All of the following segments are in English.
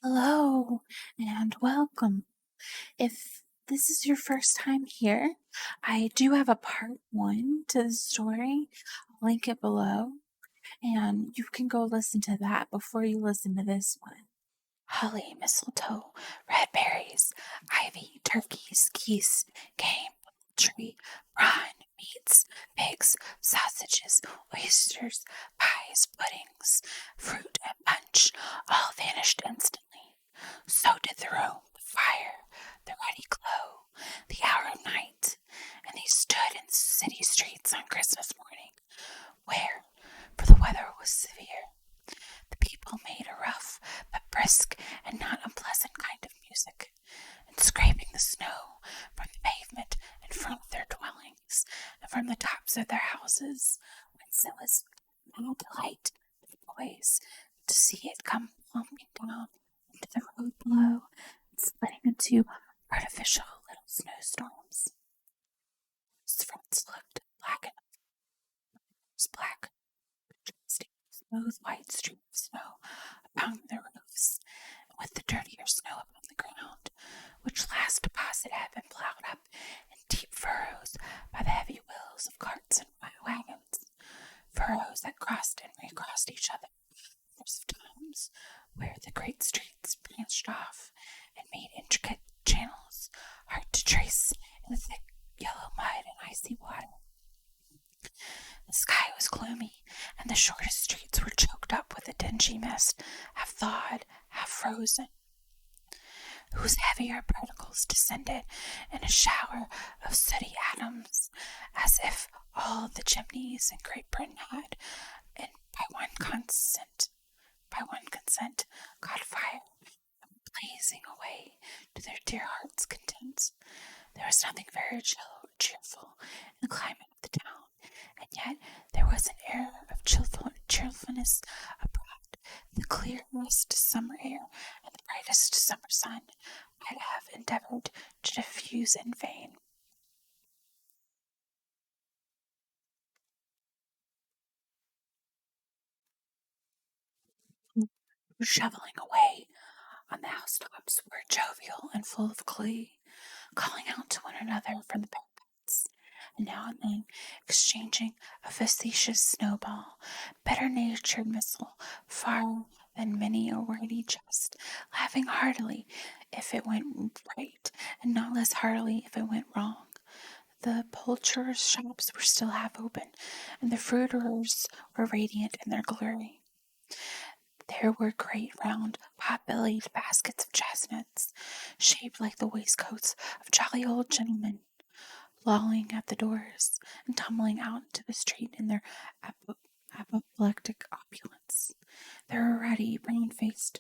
Hello and welcome. If this is your first time here, I do have a part one to the story. I'll link it below, and you can go listen to that before you listen to this one. Holly, mistletoe, red berries, ivy, turkeys, geese, game, poultry, prawn, meats, pigs, sausages, oysters, pies, puddings, fruit, and punch all vanished instantly. So did the room, the fire, the ruddy glow, the hour of night, and they stood in city streets on Christmas morning, where, for the weather was severe, the people made a rough but brisk and not unpleasant kind of music, and scraping the snow from the pavement in front of their dwellings and from the tops of their houses, whence it was no delight to the boys to see it come plumping down into the road below and splitting into artificial little snowstorms. His fronts looked black and black, smooth white streak of snow upon the roofs, and with the dirtier snow upon the ground, which last deposit had been plowed up in deep furrows by the heavy wheels of carts and wagons, furrows that crossed and recrossed each other of times, where the great streets branched off and made intricate channels hard to trace in the thick yellow mud and icy water. The sky was gloomy, and the shortest streets were choked up with a dingy mist, half thawed, half frozen, whose heavier particles descended in a shower of sooty atoms, as if all the chimneys in Great Britain had, and by one consent, caught fire, and were blazing away to their dear hearts' content. There was nothing very cheerful in the climate of the town, and yet there was an air of cheerfulness abroad. The clearest summer air and the brightest summer sun might have endeavored to diffuse in vain. Shoveling away on the housetops were jovial and full of glee, calling out to one another from the parapets, and now and then exchanging a facetious snowball, better-natured missile, far than many a wordy jest, laughing heartily if it went right, and not less heartily if it went wrong. The poulterers' shops were still half open, and the fruiterers were radiant in their glory. There were great round, pot-bellied baskets of chestnuts, shaped like the waistcoats of jolly old gentlemen, lolling at the doors and tumbling out into the street in their apoplectic opulence. There were ruddy, brown-faced,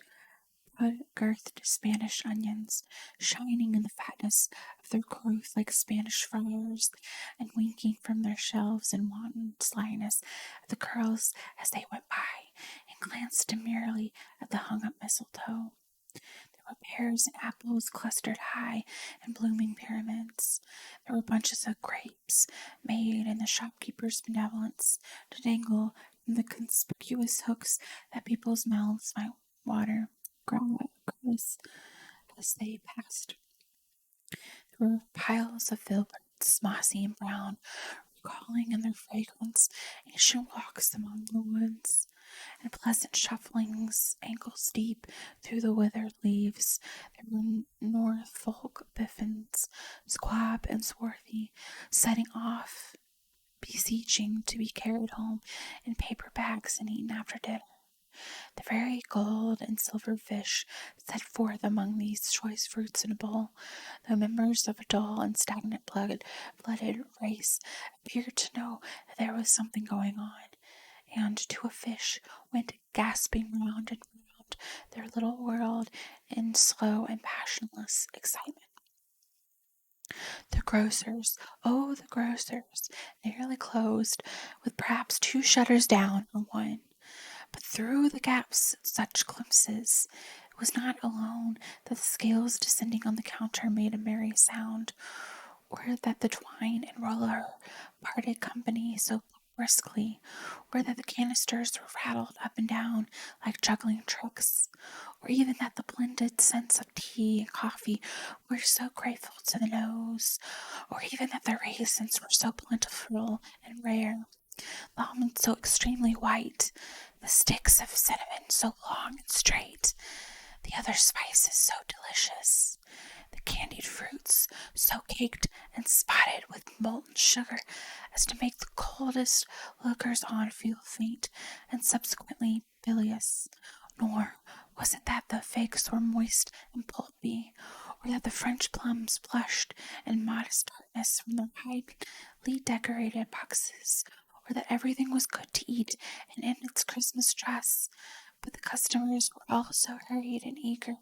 girthed Spanish onions, shining in the fatness of their growth like Spanish friars, and winking from their shelves in wanton slyness at the girls as they went by, and glanced demurely at the hung-up mistletoe. There were pears and apples clustered high in blooming pyramids. There were bunches of grapes, made in the shopkeeper's benevolence to dangle from the conspicuous hooks that people's mouths might water grass as they passed. There were piles of filberts, mossy and brown, recalling in their fragrance ancient walks among the woods, and pleasant shufflings ankles deep through the withered leaves. There were Norfolk biffins, squab and swarthy, setting off, beseeching to be carried home in paper bags and eaten after dinner. The very gold and silver fish set forth among these choice fruits in a bowl, though members of a dull and stagnant blooded race appeared to know that there was something going on, and to a fish went gasping round and round their little world in slow and passionless excitement. The grocers, oh, the grocers, nearly closed, with perhaps two shutters down on one. But through the gaps such glimpses, it was not alone that the scales descending on the counter made a merry sound, or that the twine and roller parted company so briskly, or that the canisters were rattled up and down like juggling tricks, or even that the blended scents of tea and coffee were so grateful to the nose, or even that the raisins were so plentiful and rare, the almonds so extremely white, the sticks of cinnamon so long and straight, the other spices so delicious, the candied fruits so caked and spotted with molten sugar as to make the coldest lookers on feel faint and subsequently bilious. Nor was it that the figs were moist and pulpy, or that the French plums blushed in modest darkness from their highly decorated boxes, or that everything was good to eat and in its Christmas dress. But the customers were all so hurried and eager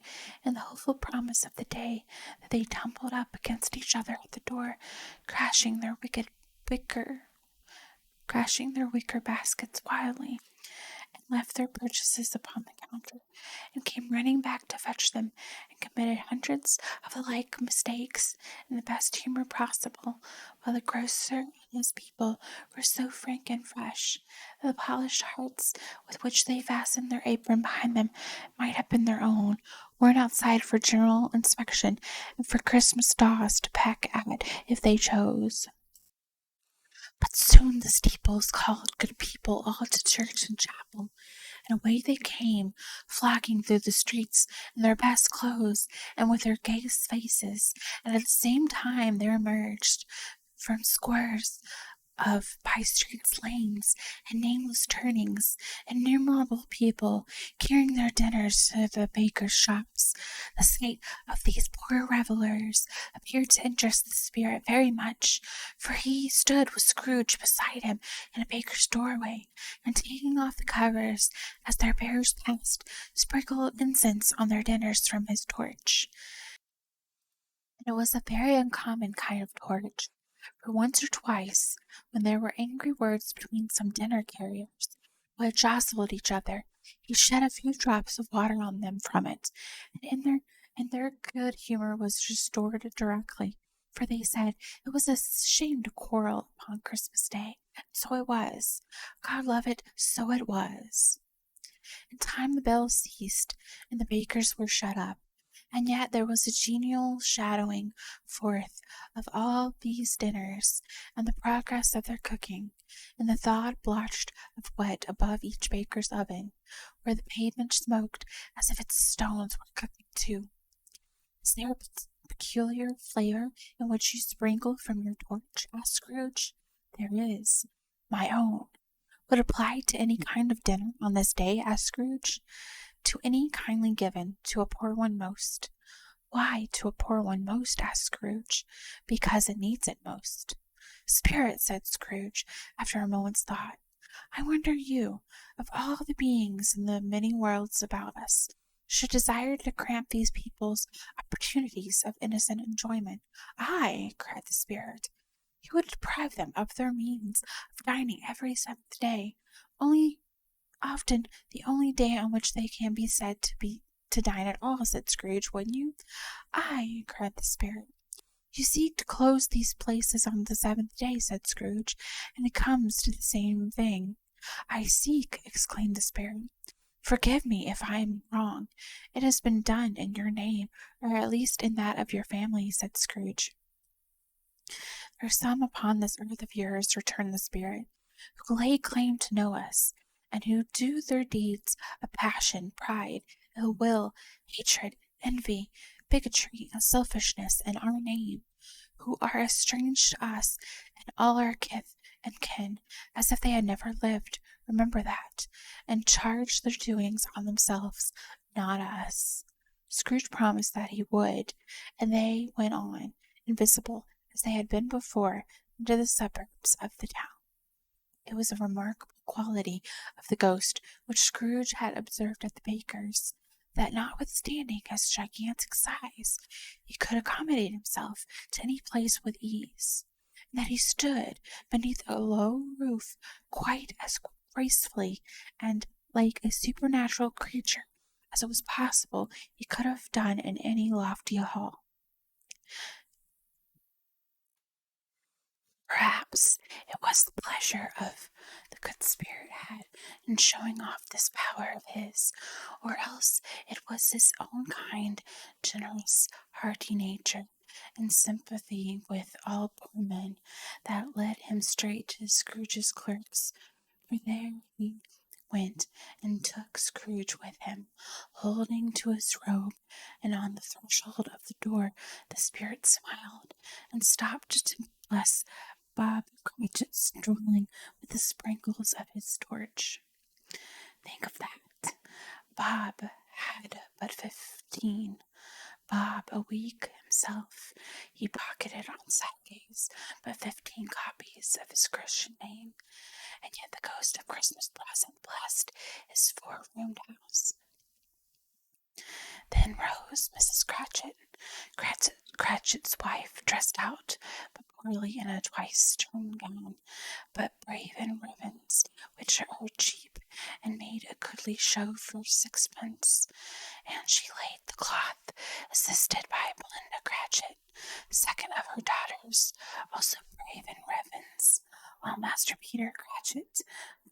in the hopeful promise of the day that they tumbled up against each other at the door, crashing their wicker baskets wildly, and left their purchases upon the counter, and came running back to fetch them, and committed hundreds of the like mistakes in the best humor possible, while the grocer and his people were so frank and fresh that the polished hearts with which they fastened their apron behind them might have been their own, worn outside for general inspection and for Christmas daws to peck at if they chose. But soon the steeples called good people all to church and chapel, and away they came, flocking through the streets in their best clothes and with their gayest faces, and at the same time there emerged from squares of by streets, lanes, and nameless turnings, innumerable people carrying their dinners to the bakers' shops. The sight of these poor revelers appeared to interest the spirit very much, for he stood with Scrooge beside him in a baker's doorway, and taking off the covers as their bearers passed, sprinkled incense on their dinners from his torch. And it was a very uncommon kind of torch, for once or twice, when there were angry words between some dinner carriers, who had jostled each other, he shed a few drops of water on them from it, and their good humor was restored directly, for they said it was a shame to quarrel upon Christmas Day, and so it was. God love it, so it was. In time the bells ceased, and the bakers were shut up. And yet there was a genial shadowing forth of all these dinners, and the progress of their cooking, in the thawed blotch of wet above each baker's oven, where the pavement smoked as if its stones were cooking too. Is there a peculiar flavor in which you sprinkle from your torch? Asked Scrooge. There is. My own. Would it apply to any kind of dinner on this day? Asked Scrooge. To any kindly given, to a poor one most. Why to a poor one most? Asked Scrooge. Because it needs it most. Spirit, said Scrooge, after a moment's thought, I wonder you, of all the beings in the many worlds about us, should desire to cramp these people's opportunities of innocent enjoyment. Aye, cried the Spirit. You would deprive them of their means of dining every seventh day, only often the only day on which they can be said to dine at all, said Scrooge, wouldn't you? Aye, cried the Spirit. You seek to close these places on the seventh day, said Scrooge, and it comes to the same thing. I seek, exclaimed the Spirit. Forgive me if I am wrong. It has been done in your name, or at least in that of your family, said Scrooge. There are some upon this earth of yours, returned the Spirit, who lay claim to know us, and who do their deeds of passion, pride, ill will, hatred, envy, bigotry, and selfishness in our name, who are as strange to us and all our kith and kin as if they had never lived. Remember that, and charge their doings on themselves, not us. Scrooge promised that he would, and they went on, invisible as they had been before, into the suburbs of the town. It was a remarkable quality of the ghost which Scrooge had observed at the baker's, that notwithstanding his gigantic size, he could accommodate himself to any place with ease, and that he stood beneath a low roof quite as gracefully and like a supernatural creature as it was possible he could have done in any lofty hall. Perhaps it was the pleasure of the good Spirit had in showing off this power of his, or else it was was his own kind, generous, hearty nature, and sympathy with all poor men that led him straight to Scrooge's clerks, for there he went and took Scrooge with him, holding to his robe, and on the threshold of the door the spirit smiled, and stopped to bless Bob Cratchit strolling with the sprinkles of his torch. Think of that. Bob had but 15. Bob, a week himself, he pocketed on Saturdays but 15 copies of his Christian name, and yet the ghost of Christmas Present blessed his four-roomed house. Then rose Mrs. Cratchit's wife, dressed out, but poorly in a twice-turned gown, but brave in ribbons, which are cheap, and made a goodly show for sixpence. And she laid the cloth, assisted by Belinda Cratchit, second of her daughters, also brave in ribbons, while Master Peter Cratchit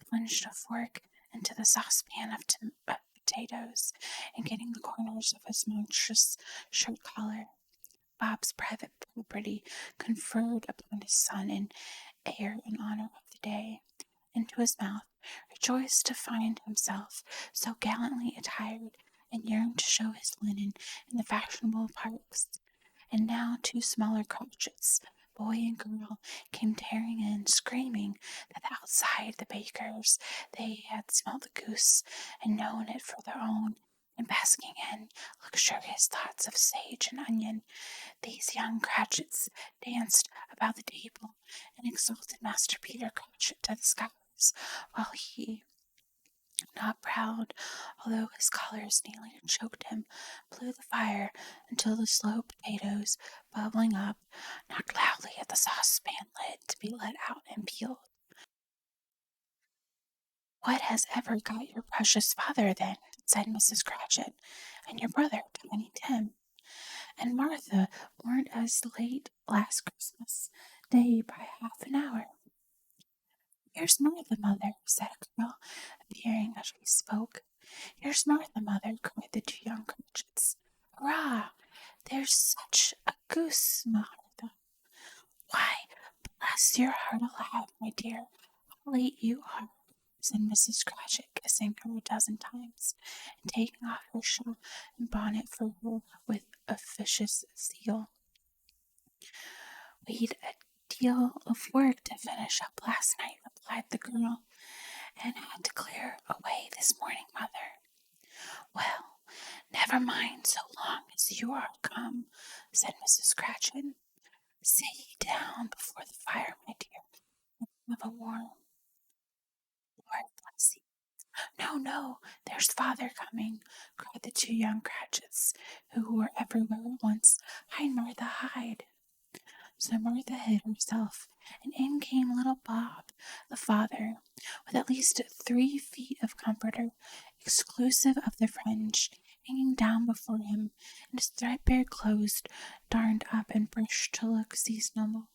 plunged a fork into the saucepan of potatoes, and getting the corners of his monstrous shirt collar, Bob's private property, conferred upon his son and heir in honor of the day, into his mouth, rejoiced to find himself so gallantly attired, and yearned to show his linen in the fashionable parks. And now two smaller Cratchits, boy and girl, came tearing in, screaming that outside the baker's they had smelt the goose and known it for their own, and basking in luxurious thoughts of sage and onion. These young Cratchits danced about the table and exalted Master Peter Cratchit to the skies, while he, not proud, although his collars nearly choked him, blew the fire until the slow potatoes, bubbling up, knocked loudly at the saucepan lid to be let out and peeled. "What has ever got your precious father, then?" said Mrs. Cratchit, "and your brother, Tiny Tim, and Martha weren't as late last Christmas Day by half an hour?" "Here's Martha, mother," said a girl, appearing as we spoke. "Here's Martha, mother," cried the two young Cratchits. "Hurrah! There's such a goose, Martha." "Why, bless your heart alive, my dear, how late you are," said Mrs. Cratchit, kissing her a dozen times, and taking off her shawl and bonnet for her with officious zeal. "We'd a deal of work to finish up last night," replied the girl, "and had to clear away this morning, mother." "Well, never mind so long as you are come," said Mrs. Cratchit. "Sit ye down before the fire, my dear, and have a warm. Lord bless ye." "No, no, there's father coming," cried the two young Cratchits, who were everywhere at once. "Hide, Martha, hide." So Martha hid herself, and in came little Bob, the father, with at least 3 feet of comforter, exclusive of the fringe, hanging down before him, and his threadbare clothes darned up and brushed to look seasonable,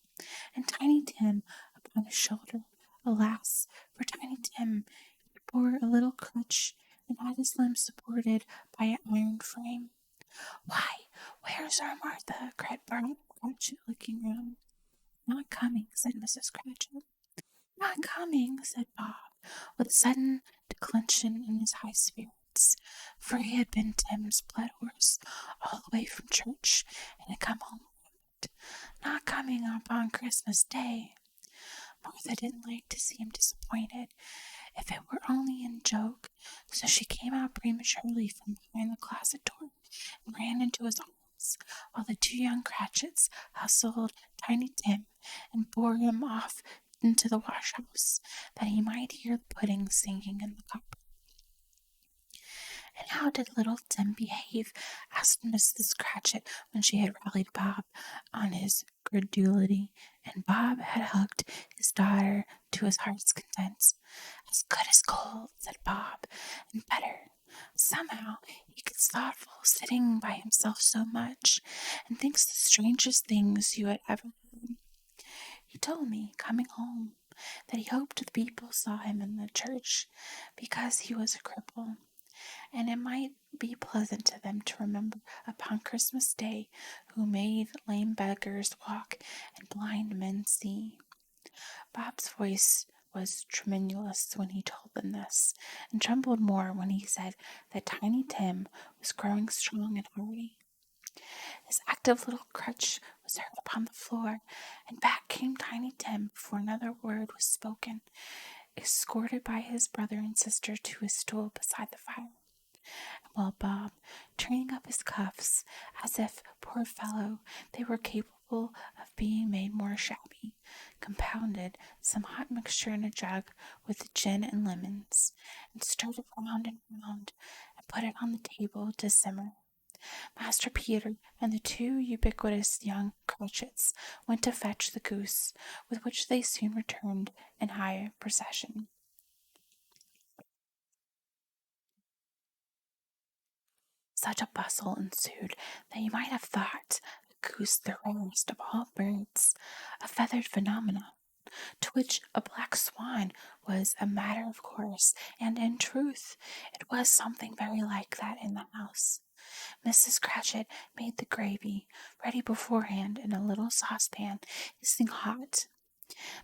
and Tiny Tim upon his shoulder. Alas, for Tiny Tim, he bore a little crutch, and had his limbs supported by an iron frame. "Why, where's our Martha?" cried Bob Cratchit, looking round. "Not coming," said Mrs. Cratchit. "Not coming," said Bob, with a sudden declension in his high spirits, for he had been Tim's blood horse all the way from church, and had come home with it. "Not coming upon Christmas Day." Martha didn't like to see him disappointed, if it were only in joke, so she came out prematurely from behind the closet door and ran into his arms, while the two young Cratchits hustled Tiny Tim and bore him off into the wash-house, that he might hear the pudding singing in the copper. "And how did little Tim behave?" asked Mrs. Cratchit, when she had rallied Bob on his credulity, and Bob had hugged his daughter to his heart's content. "As good as gold," said Bob, "and better. Somehow he gets thoughtful, sitting by himself so much, and thinks the strangest things you had ever heard. He told me, coming home, that he hoped the people saw him in the church, because he was a cripple, and it might be pleasant to them to remember upon Christmas Day who made lame beggars walk and blind men see. Bob's voice was tremulous when he told them this, and trembled more when he said that Tiny Tim was growing strong and hearty. His active little crutch was heard upon the floor, and back came Tiny Tim before another word was spoken, escorted by his brother and sister to his stool beside the fire. While Bob, turning up his cuffs, as if, poor fellow, they were capable of being made more shabby, compounded some hot mixture in a jug with gin and lemons, and stirred it round and round, and put it on the table to simmer. Master Peter and the two ubiquitous young Cratchits went to fetch the goose, with which they soon returned in high procession. Such a bustle ensued that you might have thought the goose the rarest of all birds, a feathered phenomenon, to which a black swan was a matter of course, and in truth it was something very like that in the house. Mrs. Cratchit made the gravy, ready beforehand in a little saucepan, hissing hot.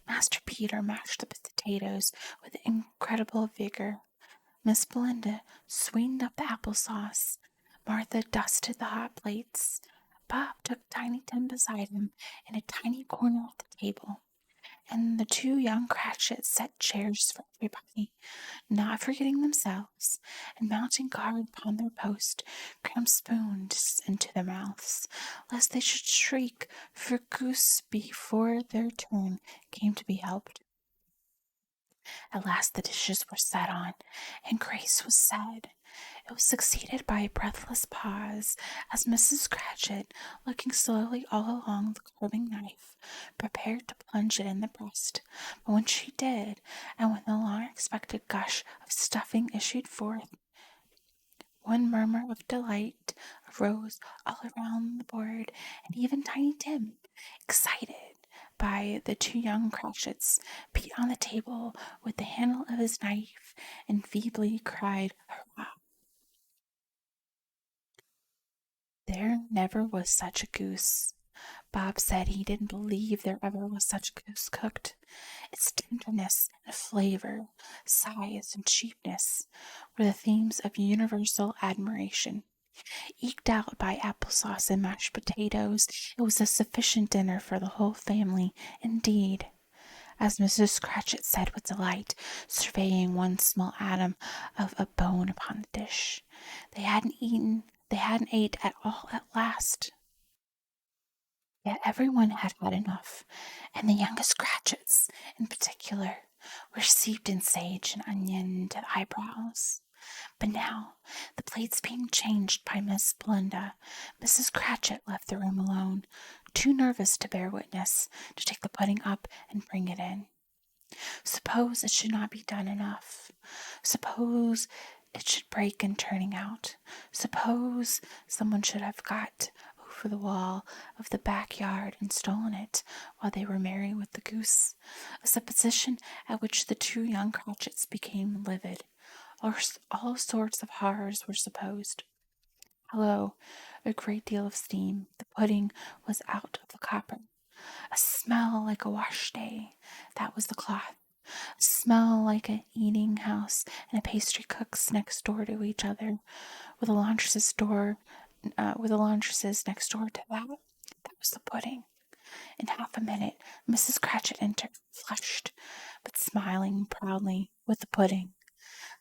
Master Peter mashed the potatoes with incredible vigor. Miss Belinda sweetened up the applesauce. Martha dusted the hot plates. Bob took Tiny Tim beside him in a tiny corner of the table, and the two young Cratchits set chairs for everybody, not forgetting themselves, and mounting guard upon their post, crammed spoons into their mouths, lest they should shriek for goose before their turn came to be helped. At last the dishes were set on, and grace was said. It was succeeded by a breathless pause, as Mrs. Cratchit, looking slowly all along the carving knife, prepared to plunge it in the breast. But when she did, and when the long-expected gush of stuffing issued forth, one murmur of delight arose all around the board, and even Tiny Tim, excited by the two young Cratchits, beat on the table with the handle of his knife and feebly cried, "Hurrah!" There never was such a goose. Bob said he didn't believe there ever was such a goose cooked. Its tenderness and flavor, size and cheapness, were the themes of universal admiration. Eked out by applesauce and mashed potatoes, it was a sufficient dinner for the whole family, indeed, as Mrs. Cratchit said with delight, surveying one small atom of a bone upon the dish. They hadn't ate at all at last. Yet everyone had had enough, and the youngest Cratchits, in particular, were steeped in sage and onion to the eyebrows. But now, the plates being changed by Miss Belinda, Mrs. Cratchit left the room alone, too nervous to bear witness, to take the pudding up and bring it in. Suppose it should not be done enough. Suppose it should break in turning out. Suppose someone should have got over the wall of the backyard and stolen it while they were merry with the goose, a supposition at which the two young Cratchits became livid. All sorts of horrors were supposed. Hello, a great deal of steam. The pudding was out of the copper. A smell like a wash day. That was the cloth. A smell like an eating house and a pastry cook's next door to each other, with a laundress's next door to that. That was the pudding. In half a minute, Mrs. Cratchit entered, flushed, but smiling proudly, with the pudding,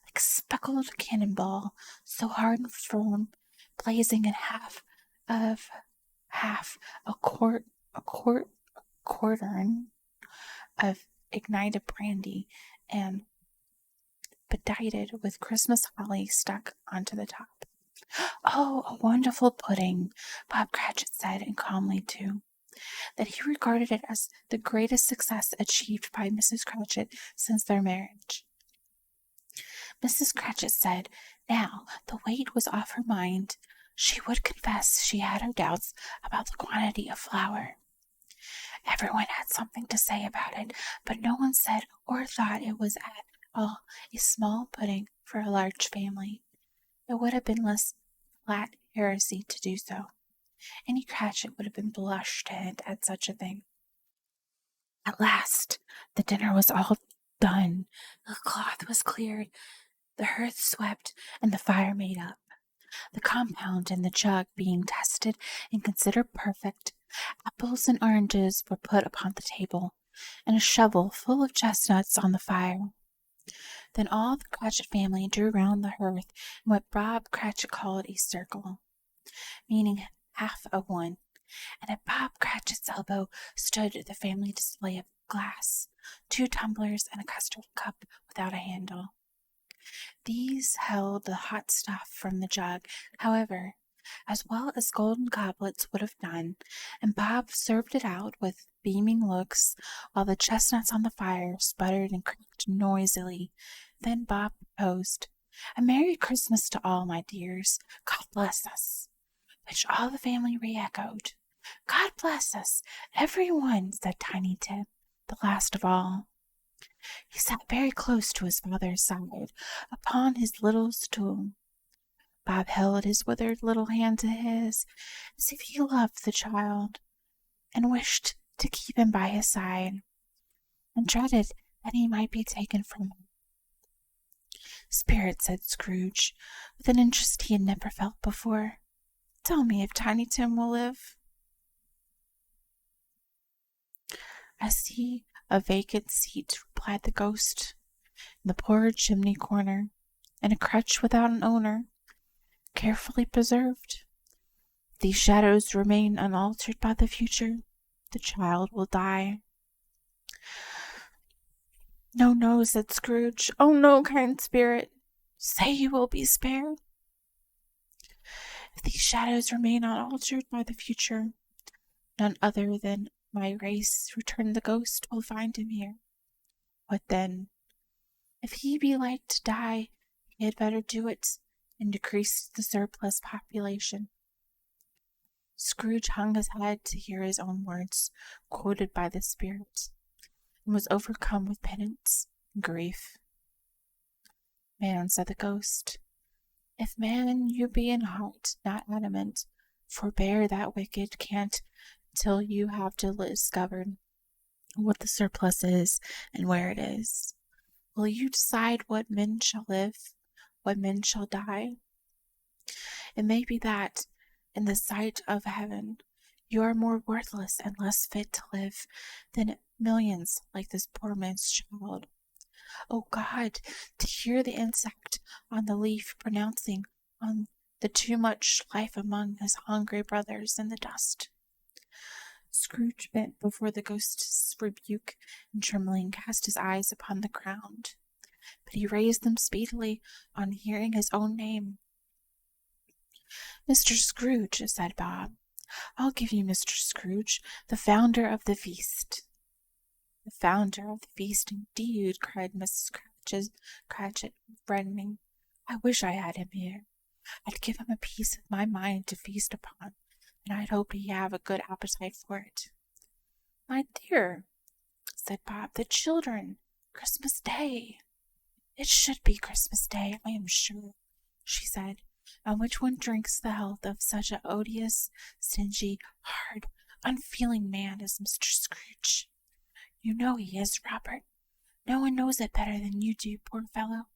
like a speckled cannonball, so hard and firm, blazing in a quartern of ignited brandy, and bedighted with Christmas holly stuck onto the top. "Oh, a wonderful pudding," Bob Cratchit said, and calmly too, that he regarded it as the greatest success achieved by Mrs. Cratchit since their marriage. Mrs. Cratchit said, now the weight was off her mind. She would confess she had her doubts about the quantity of flour. Everyone had something to say about it, but no one said or thought it was at all a small pudding for a large family. It would have been less flat heresy to do so. Any Cratchit would have been blushed to hint at such a thing. At last, the dinner was all done. The cloth was cleared, the hearth swept, and the fire made up. The compound in the jug being tested and considered perfect, apples and oranges were put upon the table, and a shovel full of chestnuts on the fire. Then all the Cratchit family drew round the hearth in what Bob Cratchit called a circle, meaning half of one, and at Bob Cratchit's elbow stood the family display of glass, 2 tumblers, and a custard cup without a handle. These held the hot stuff from the jug, however, as well as golden goblets would have done, and Bob served it out with beaming looks, while the chestnuts on the fire sputtered and cracked noisily. Then Bob proposed, "A Merry Christmas to all, my dears. God bless us," which all the family re-echoed. "God bless us, every one," said Tiny Tim, the last of all. He sat very close to his father's side, upon his little stool. Bob held his withered little hand to his, as if he loved the child, and wished to keep him by his side, and dreaded that he might be taken from him. "Spirit," said Scrooge, with an interest he had never felt before, "tell me if Tiny Tim will live." "I see a vacant seat," replied the ghost, "in the poor chimney corner, and a crutch without an owner, carefully preserved. If these shadows remain unaltered by the future, the child will die." "No, no," said Scrooge. "Oh, no, kind spirit. Say you will be spared." "If these shadows remain unaltered by the future, none other than my race," returned the ghost, "will find him here. What then? If he be like to die, he had better do it, and decrease the surplus population." Scrooge hung his head to hear his own words quoted by the spirit, and was overcome with penance and grief. "Man," said the ghost, "if man you be in heart, not adamant, forbear that wicked cant till you have discovered what the surplus is and where it is. Will you decide what men shall live, what men shall die? It may be that, in the sight of heaven, you are more worthless and less fit to live than millions like this poor man's child. O God, to hear the insect on the leaf pronouncing on the too much life among his hungry brothers in the dust." Scrooge bent before the ghost's rebuke, and trembling cast his eyes upon the ground, but he raised them speedily on hearing his own name. "Mr. Scrooge," said Bob. "I'll give you Mr. Scrooge, the founder of the feast." "The founder of the feast, indeed!" cried Mrs. Cratchit, reddening. "I wish I had him here. I'd give him a piece of my mind to feast upon, and I'd hope he'd have a good appetite for it." "My dear," said Bob, "the children! Christmas Day!" "It should be Christmas Day, I am sure," she said, "on which one drinks the health of such an odious, stingy, hard, unfeeling man as Mr. Scrooge. You know he is, Robert. No one knows it better than you do, poor fellow."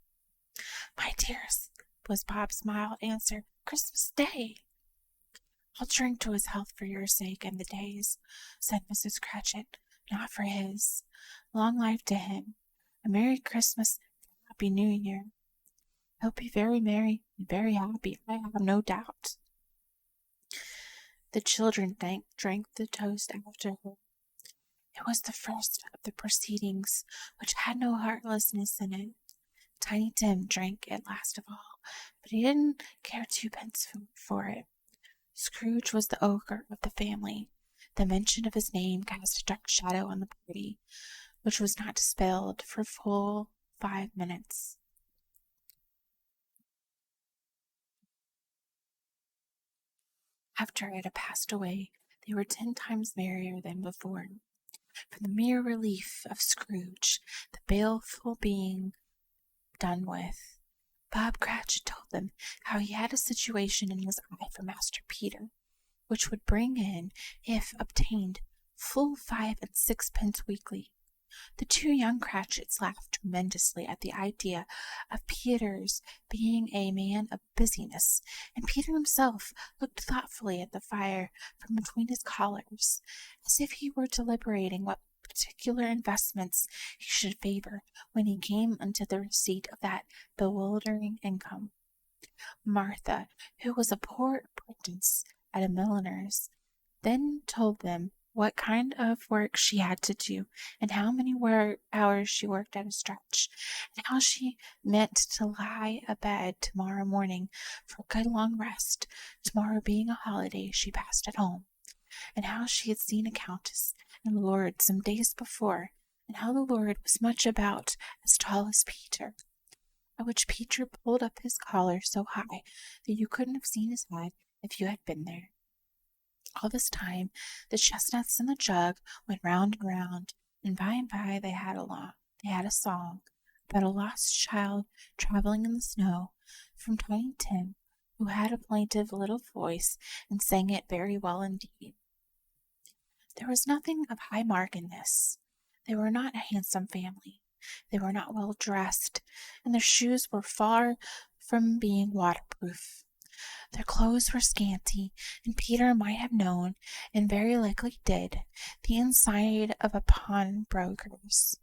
"My dears," was Bob's mild answer, "Christmas Day." "I'll drink to his health for your sake and the day's," said Mrs. Cratchit, "not for his. Long life to him. A Merry Christmas and a Happy New Year. He'll be very merry and very happy, I have no doubt." The children drank the toast after her. It was the first of the proceedings which had no heartlessness in it. Tiny Tim drank it last of all, but he didn't care 2 pence for it. Scrooge was the ogre of the family. The mention of his name cast a dark shadow on the party, which was not dispelled for full 5 minutes. After it had passed away, they were 10 times merrier than before. For the mere relief of Scrooge, the baleful being done with, Bob Cratchit told them how he had a situation in his eye for Master Peter, which would bring in, if obtained, full 5 and 6 pence weekly. The two young Cratchits laughed tremendously at the idea of Peter's being a man of business, and Peter himself looked thoughtfully at the fire from between his collars, as if he were deliberating what particular investments he should favor when he came unto the receipt of that bewildering income. Martha, who was a poor apprentice at a milliner's, then told them what kind of work she had to do, and how many hours she worked at a stretch, and how she meant to lie abed tomorrow morning for a good long rest, tomorrow being a holiday she passed at home, and how she had seen a countess and lord some days before, and how the lord was much about as tall as Peter, at which Peter pulled up his collar so high that you couldn't have seen his head if you had been there. All this time the chestnuts in the jug went round and round, and by they had a song about a lost child traveling in the snow, from Tiny Tim, who had a plaintive little voice and sang it very well indeed. There was nothing of high mark in this. They were not a handsome family. They were not well dressed, and their shoes were far from being waterproof. Their clothes were scanty, and Peter might have known, and very likely did, the inside of a pawnbroker's.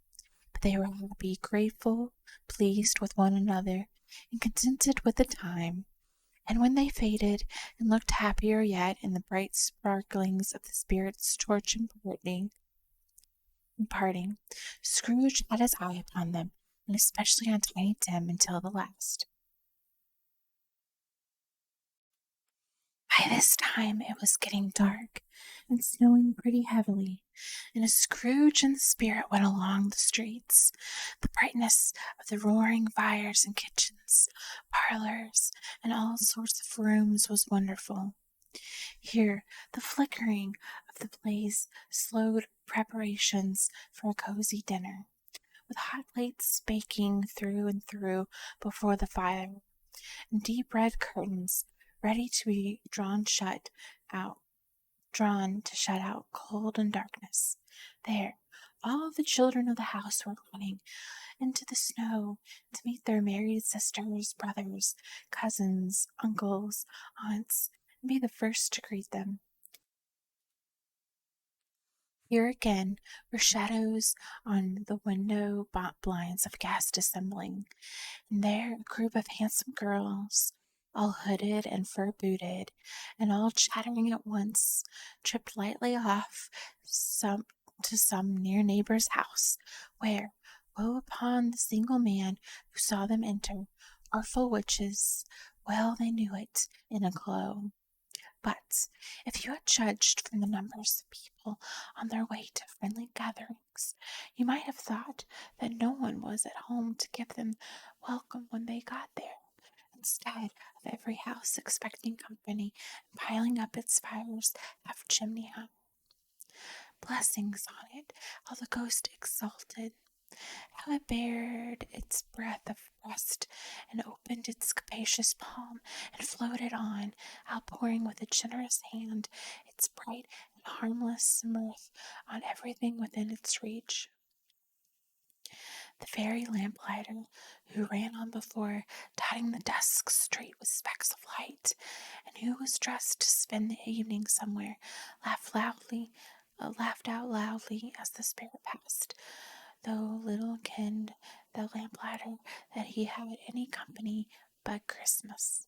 But they were happy, grateful, pleased with one another, and contented with the time. And when they faded, and looked happier yet in the bright sparklings of the spirit's torch in parting, Scrooge had his eye upon them, and especially on Tiny Tim until the last. By this time it was getting dark, and snowing pretty heavily, and as Scrooge and the spirit went along the streets, the brightness of the roaring fires in kitchens, parlors, and all sorts of rooms was wonderful. Here the flickering of the blaze slowed preparations for a cozy dinner, with hot plates baking through and through before the fire, and deep red curtains ready to be drawn to shut out cold and darkness. There, all the children of the house were running into the snow to meet their married sisters, brothers, cousins, uncles, aunts, and be the first to greet them. Here again were shadows on the window blinds of guests assembling, and there a group of handsome girls, all hooded and fur-booted, and all chattering at once, tripped lightly off to some near neighbor's house, where, woe upon the single man who saw them enter, artful witches, well they knew it, in a glow. But if you had judged from the numbers of people on their way to friendly gatherings, you might have thought that no one was at home to give them welcome when they got there, instead of every house expecting company and piling up its fires half chimney high. Blessings on it, how the ghost exulted, how it bared its breadth of breast, and opened its capacious palm, and floated on, outpouring with a generous hand its bright and harmless mirth on everything within its reach. The fairy lamplighter, who ran on before, dotting the dusk street with specks of light, and who was dressed to spend the evening somewhere, laughed out loudly as the spirit passed, though little kenned the lamplighter that he had any company but Christmas.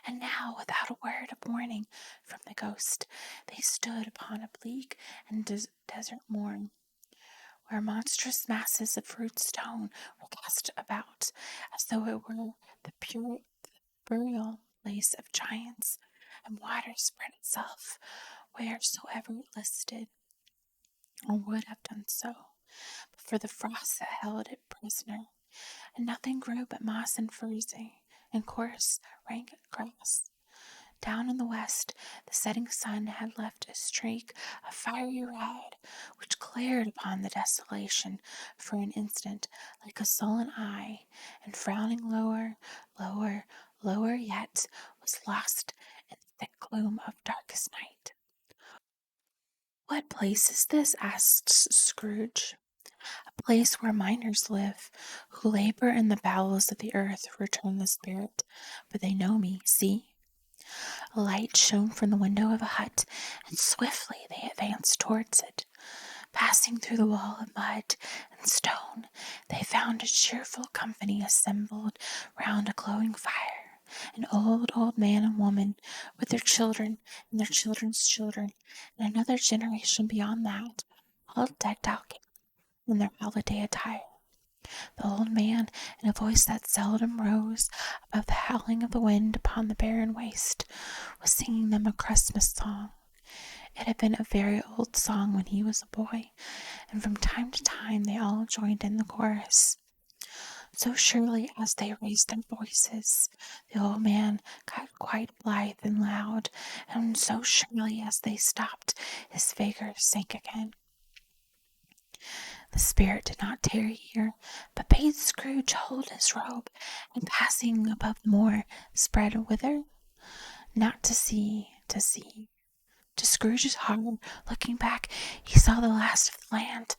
And now, without a word of warning from the ghost, they stood upon a bleak and desert moor, where monstrous masses of rude stone were cast about, as though it were the pure burial place of giants, and water spread itself wheresoever it listed, or would have done so, but for the frost that held it prisoner, and nothing grew but moss and furze, and coarse, rank grass. Down in the west, the setting sun had left a streak of fiery red, which glared upon the desolation for an instant like a sullen eye, and frowning lower, lower, lower yet, was lost in the thick gloom of darkest night. "What place is this?" asked Scrooge. "A place where miners live, who labor in the bowels of the earth," returned the spirit. "But they know me. See!" A light shone from the window of a hut, and swiftly they advanced towards it. Passing through the wall of mud and stone, they found a cheerful company assembled round a glowing fire. An old man and woman, with their children and their children's children, and another generation beyond that, all decked out in their holiday attire. The old man, in a voice that seldom rose above the howling of the wind upon the barren waste, was singing them a Christmas song. It had been a very old song when he was a boy, and from time to time they all joined in the chorus. So surely as they raised their voices, the old man got quite blithe and loud, and so surely as they stopped, his vigor sank again. The spirit did not tarry here, but bade Scrooge hold his robe, and passing above the moor, spread whither? Not to sea, to sea. To Scrooge's heart, looking back, he saw the last of the land,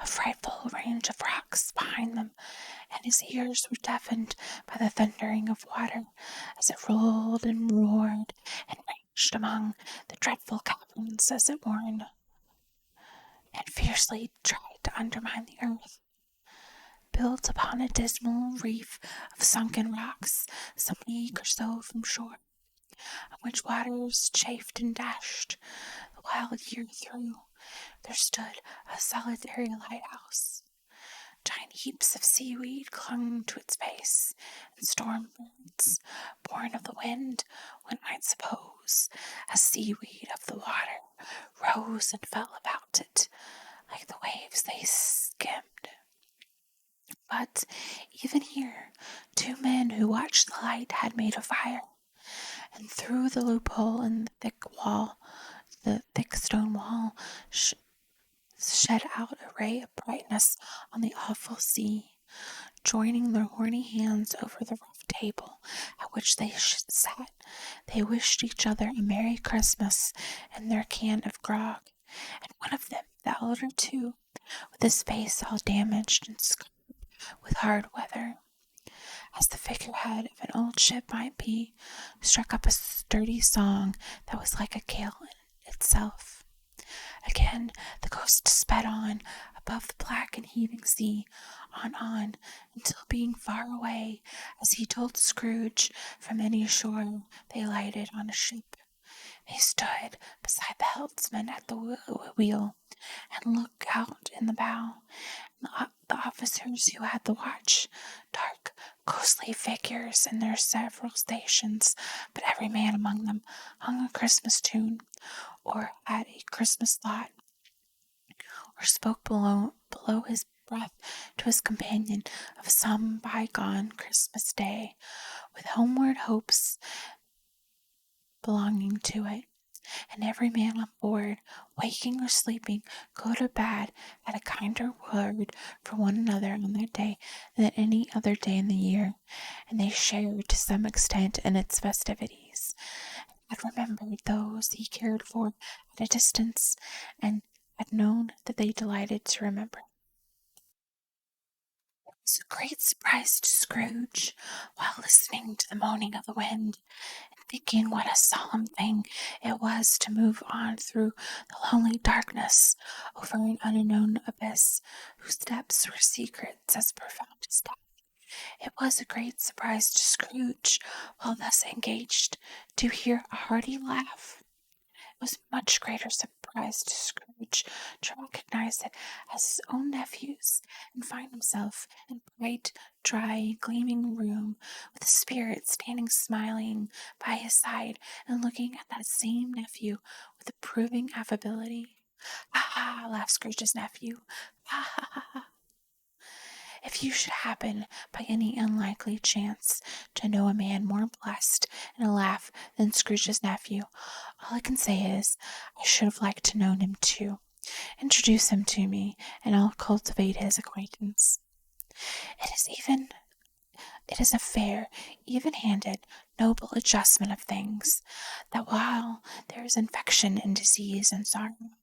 a frightful range of rocks behind them, and his ears were deafened by the thundering of water as it rolled and roared and raged among the dreadful caverns as it warned and fiercely tried to undermine the earth. Built upon a dismal reef of sunken rocks, some league or so from shore, on which waters chafed and dashed the wild year through, there stood a solitary lighthouse. Giant heaps of seaweed clung to its base, and storm birds, born of the wind, one might suppose, as seaweed of the water, rose and fell about it, like the waves they skimmed. But even here, two men who watched the light had made a fire, and through the loophole in the thick stone wall, shed out a ray of brightness on the awful sea. Joining their horny hands over the rough table at which they sat, they wished each other a Merry Christmas and their can of grog. And one of them, the elder two, with his face all damaged and scarred with hard weather, as the figurehead of an old ship might be, struck up a sturdy song that was like a gale in itself. Again the ghost sped on, above the black and heaving sea, on, until being far away, as he told Scrooge, from any shore, they lighted on a ship. They stood beside the helmsman at the wheel, and looked out in the bow. The officers who had the watch, dark, ghostly figures in their several stations, but every man among them hung a Christmas tune, or had a Christmas thought, or spoke below his breath to his companion of some bygone Christmas day, with homeward hopes belonging to it. And every man on board, waking or sleeping, go to bed had a kinder word for one another on that day than any other day in the year, and they shared to some extent in its festivities, had remembered those he cared for at a distance, and had known that they delighted to remember. It was a great surprise to Scrooge, while listening to the moaning of the wind, thinking what a solemn thing it was to move on through the lonely darkness over an unknown abyss whose depths were secrets as profound as death. It was a great surprise to Scrooge, while thus engaged, to hear a hearty laugh. It was a much greater surprise to Scrooge to recognize it as his own nephew's, and find himself in a bright, dry, gleaming room, with the spirit standing smiling by his side, and looking at that same nephew with approving affability. "Ha ha!" laughed Scrooge's nephew. "Ha ha ha!" If you should happen, by any unlikely chance, to know a man more blessed in a laugh than Scrooge's nephew, all I can say is, I should have liked to know him too. Introduce him to me, and I'll cultivate his acquaintance. It is a fair, even-handed, noble adjustment of things, that while there is infection and disease and sorrow,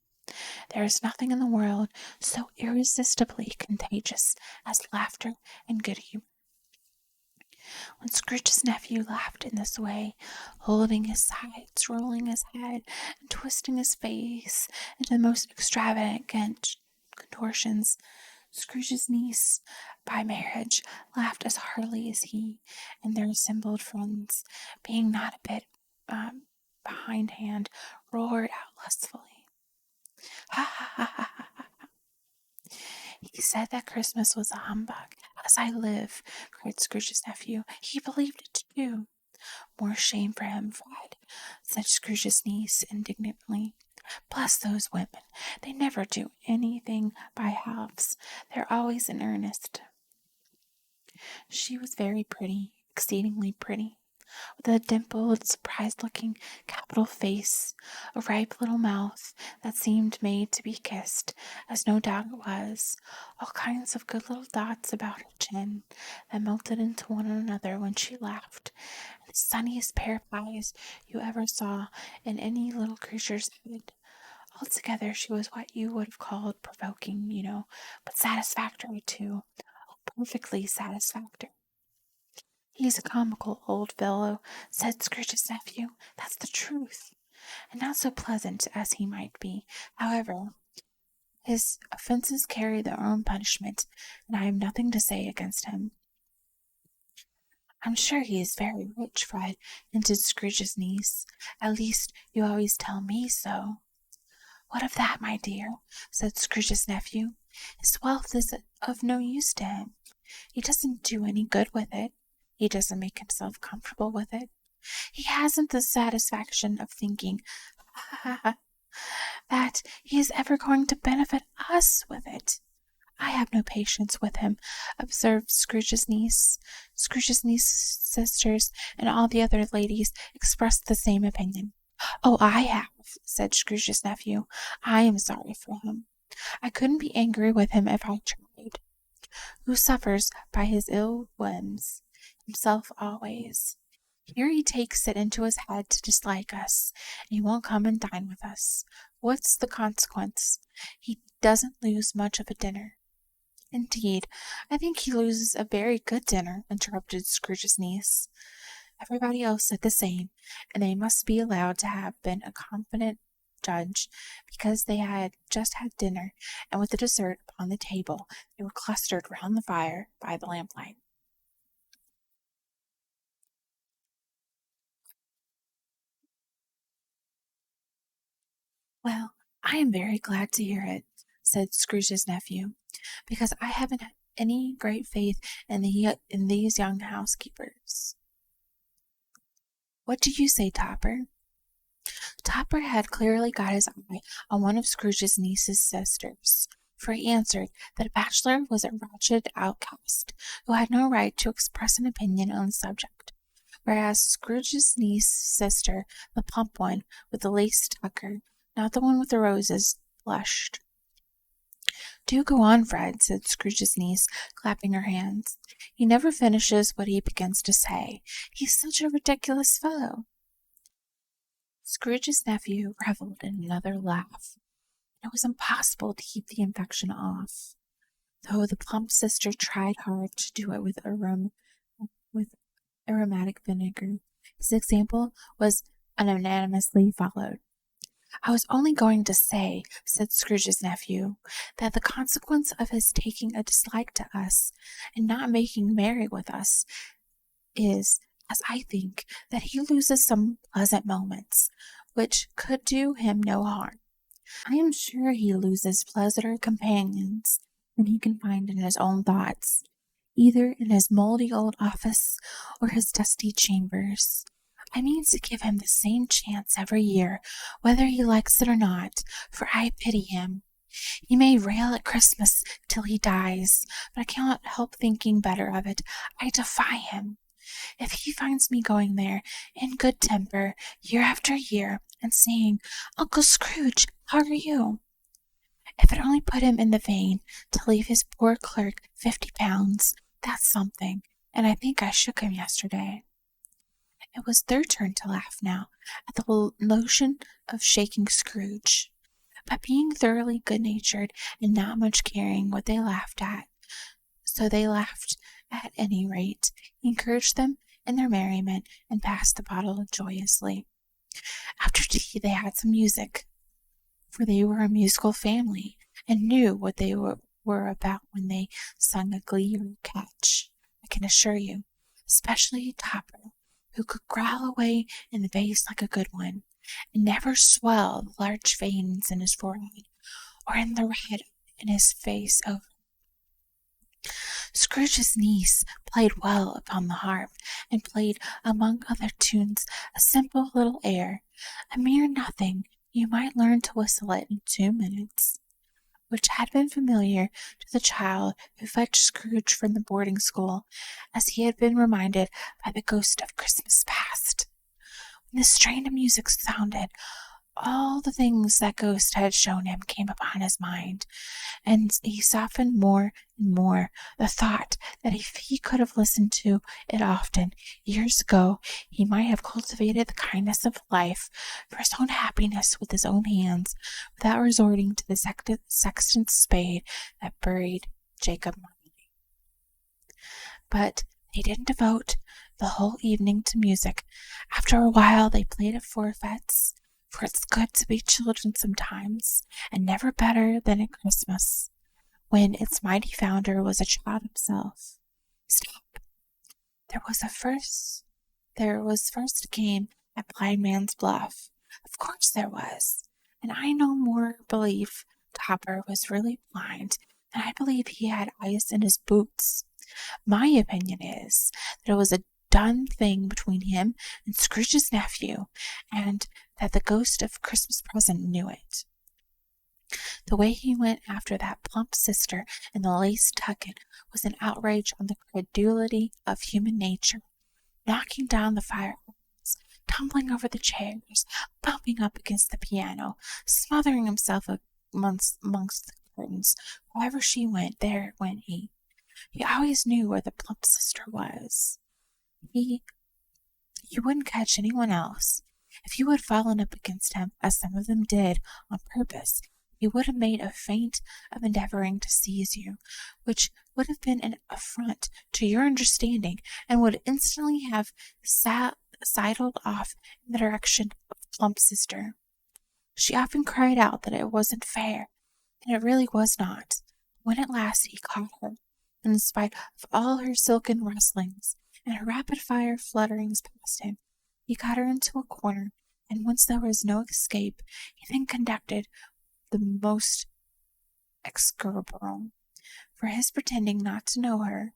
there is nothing in the world so irresistibly contagious as laughter and good humor. When Scrooge's nephew laughed in this way, holding his sides, rolling his head, and twisting his face into the most extravagant contortions, Scrooge's niece, by marriage, laughed as heartily as he, and their assembled friends, being not a bit behindhand, roared out lustfully. Ha ha ha ha ha! He said that Christmas was a humbug. As I live, cried Scrooge's nephew, he believed it too. More shame for him, Fred, said Scrooge's niece indignantly. Bless those women. They never do anything by halves. They're always in earnest. She was very pretty, exceedingly pretty, with a dimpled, surprised-looking, capital face, a ripe little mouth that seemed made to be kissed, as no doubt it was, all kinds of good little dots about her chin that melted into one another when she laughed, and the sunniest pair of eyes you ever saw in any little creature's head. Altogether, she was what you would have called provoking, but satisfactory too. Oh, perfectly satisfactory. He's a comical old fellow, said Scrooge's nephew. That's the truth. And not so pleasant as he might be. However, his offences carry their own punishment, and I have nothing to say against him. I'm sure he is very rich, Fred, hinted Scrooge's niece. At least, you always tell me so. What of that, my dear? Said Scrooge's nephew. His wealth is of no use to him. He doesn't do any good with it. He doesn't make himself comfortable with it. He hasn't the satisfaction of thinking that he is ever going to benefit us with it. I have no patience with him, observed Scrooge's niece. Scrooge's niece's sisters and all the other ladies expressed the same opinion. Oh, I have, said Scrooge's nephew. I am sorry for him. I couldn't be angry with him if I tried. Who suffers by his ill whims? Himself always. Here he takes it into his head to dislike us, and he won't come and dine with us. What's the consequence? He doesn't lose much of a dinner. Indeed, I think he loses a very good dinner, interrupted Scrooge's niece. Everybody else said the same, and they must be allowed to have been a confident judge, because they had just had dinner, and with the dessert upon the table, they were clustered round the fire by the lamplight. Well, I am very glad to hear it, said Scrooge's nephew, because I haven't any great faith in these young housekeepers. What do you say, Topper? Topper had clearly got his eye on one of Scrooge's niece's sisters, for he answered that a bachelor was a wretched outcast, who had no right to express an opinion on the subject, whereas Scrooge's niece's sister, the plump one with the lace tucker, not the one with the roses, blushed. Do go on, Fred, said Scrooge's niece, clapping her hands. He never finishes what he begins to say. He's such a ridiculous fellow. Scrooge's nephew revelled in another laugh. It was impossible to keep the infection off, though the plump sister tried hard to do it with aromatic vinegar. His example was unanimously followed. I was only going to say, said Scrooge's nephew, that the consequence of his taking a dislike to us and not making merry with us is, as I think, that he loses some pleasant moments, which could do him no harm. I am sure he loses pleasanter companions than he can find in his own thoughts, either in his mouldy old office or his dusty chambers. I mean to give him the same chance every year, whether he likes it or not, for I pity him. He may rail at Christmas till he dies, but I cannot help thinking better of it. I defy him. If he finds me going there in good temper year after year and saying, Uncle Scrooge, how are you? If it only put him in the vein to leave his poor clerk £50, that's something, and I think I shook him yesterday. It was their turn to laugh now at the notion of shaking Scrooge. But being thoroughly good-natured and not much caring what they laughed at, so they laughed at any rate, he encouraged them in their merriment and passed the bottle joyously. After tea they had some music, for they were a musical family, and knew what they were about when they sung a glee or catch, I can assure you, especially Topper, who could growl away in the bass like a good one, and never swell the large veins in his forehead, or in the red in his face over. Scrooge's niece played well upon the harp, and played, among other tunes, a simple little air, a mere nothing, you might learn to whistle it in 2 minutes, which had been familiar to the child who fetched Scrooge from the boarding school, as he had been reminded by the ghost of Christmas past. When the strain of music sounded, all the things that ghost had shown him came upon his mind, and he softened more and more the thought that if he could have listened to it often, years ago, he might have cultivated the kindness of life for his own happiness with his own hands, without resorting to the sexton's spade that buried Jacob Marley. But they didn't devote the whole evening to music. After a while they played at forfeits, for it's good to be children sometimes, and never better than at Christmas, when its mighty founder was a child himself. Stop! There was first a game at Blind Man's Bluff. Of course there was, and I no more believe Topper was really blind than I believe he had ice in his boots. My opinion is that it was a done thing between him and Scrooge's nephew, and that the ghost of Christmas present knew it. The way he went after that plump sister in the lace tucket was an outrage on the credulity of human nature, knocking down the fireplace, tumbling over the chairs, bumping up against the piano, smothering himself amongst the curtains. Wherever she went, there went he. He always knew where the plump sister was. You wouldn't catch anyone else. If you had fallen up against him, as some of them did, on purpose, he would have made a feint of endeavoring to seize you, which would have been an affront to your understanding, and would instantly have sidled off in the direction of the plump sister. She often cried out that it wasn't fair, and it really was not. When at last he caught her, and in spite of all her silken rustlings, and her rapid-fire flutterings past him, he got her into a corner, and once there was no escape, he then conducted the most execrable, for his pretending not to know her.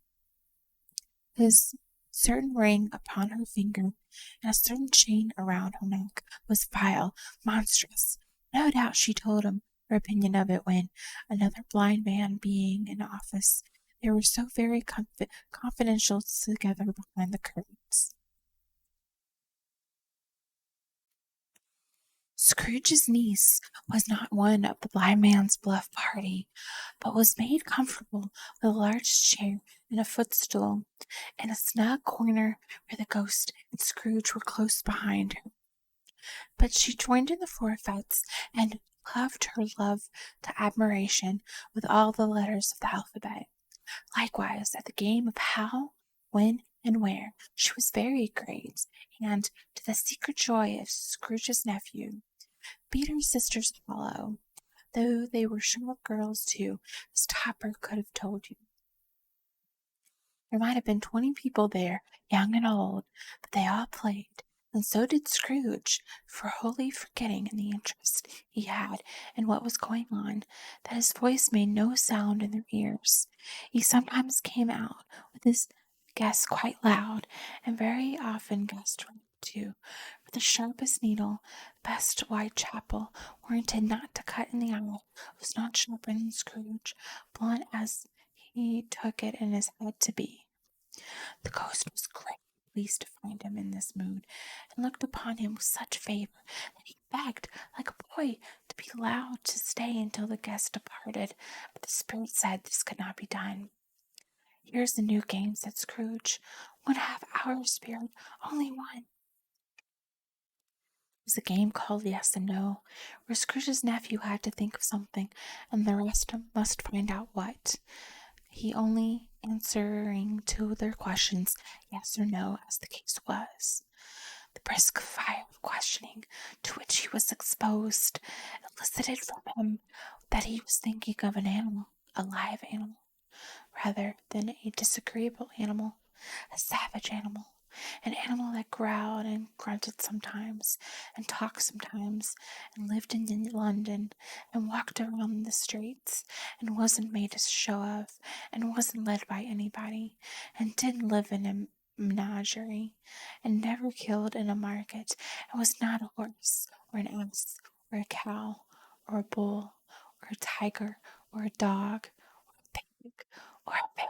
His certain ring upon her finger, and a certain chain around her neck, was vile, monstrous. No doubt she told him her opinion of it when, another blind man being in office, they were so very confidential together behind the curtains. Scrooge's niece was not one of the Blind Man's Bluff party, but was made comfortable with a large chair and a footstool, in a snug corner where the ghost and Scrooge were close behind her. But she joined in the forfeits, and loved her love to admiration with all the letters of the alphabet. Likewise, at the game of how, when, and where, she was very great, and, to the secret joy of Scrooge's nephew, beat her sisters hollow, though they were short girls too, as Topper could have told you. There might have been 20 people there, young and old, but they all played, and so did Scrooge, for wholly forgetting in the interest he had in what was going on, that his voice made no sound in their ears. He sometimes came out with his guess quite loud, and very often guessed right too, for the sharpest needle best Whitechapel warranted not to cut in the eye was not sharper than Scrooge, blunt as he took it in his head to be. The ghost was greatly pleased to find him in this mood, and looked upon him with such favor that he begged, like a boy, to be allowed to stay until the guest departed. But the spirit said this could not be done. Here's the new game, said Scrooge. 1/2 hour, spirit, only one. It was a game called Yes and No, where Scrooge's nephew had to think of something, and the rest must find out what. He only answering to their questions yes or no, as the case was. The brisk fire of questioning to which he was exposed elicited from him that he was thinking of an animal, a live animal, rather than a disagreeable animal, a savage animal, an animal that growled and grunted sometimes, and talked sometimes, and lived in London, and walked around the streets, and wasn't made a show of, and wasn't led by anybody, and didn't live in a menagerie, and never killed in a market, and was not a horse, or an ass, or a cow, or a bull, or a tiger, or a dog, or a pig, or a bear.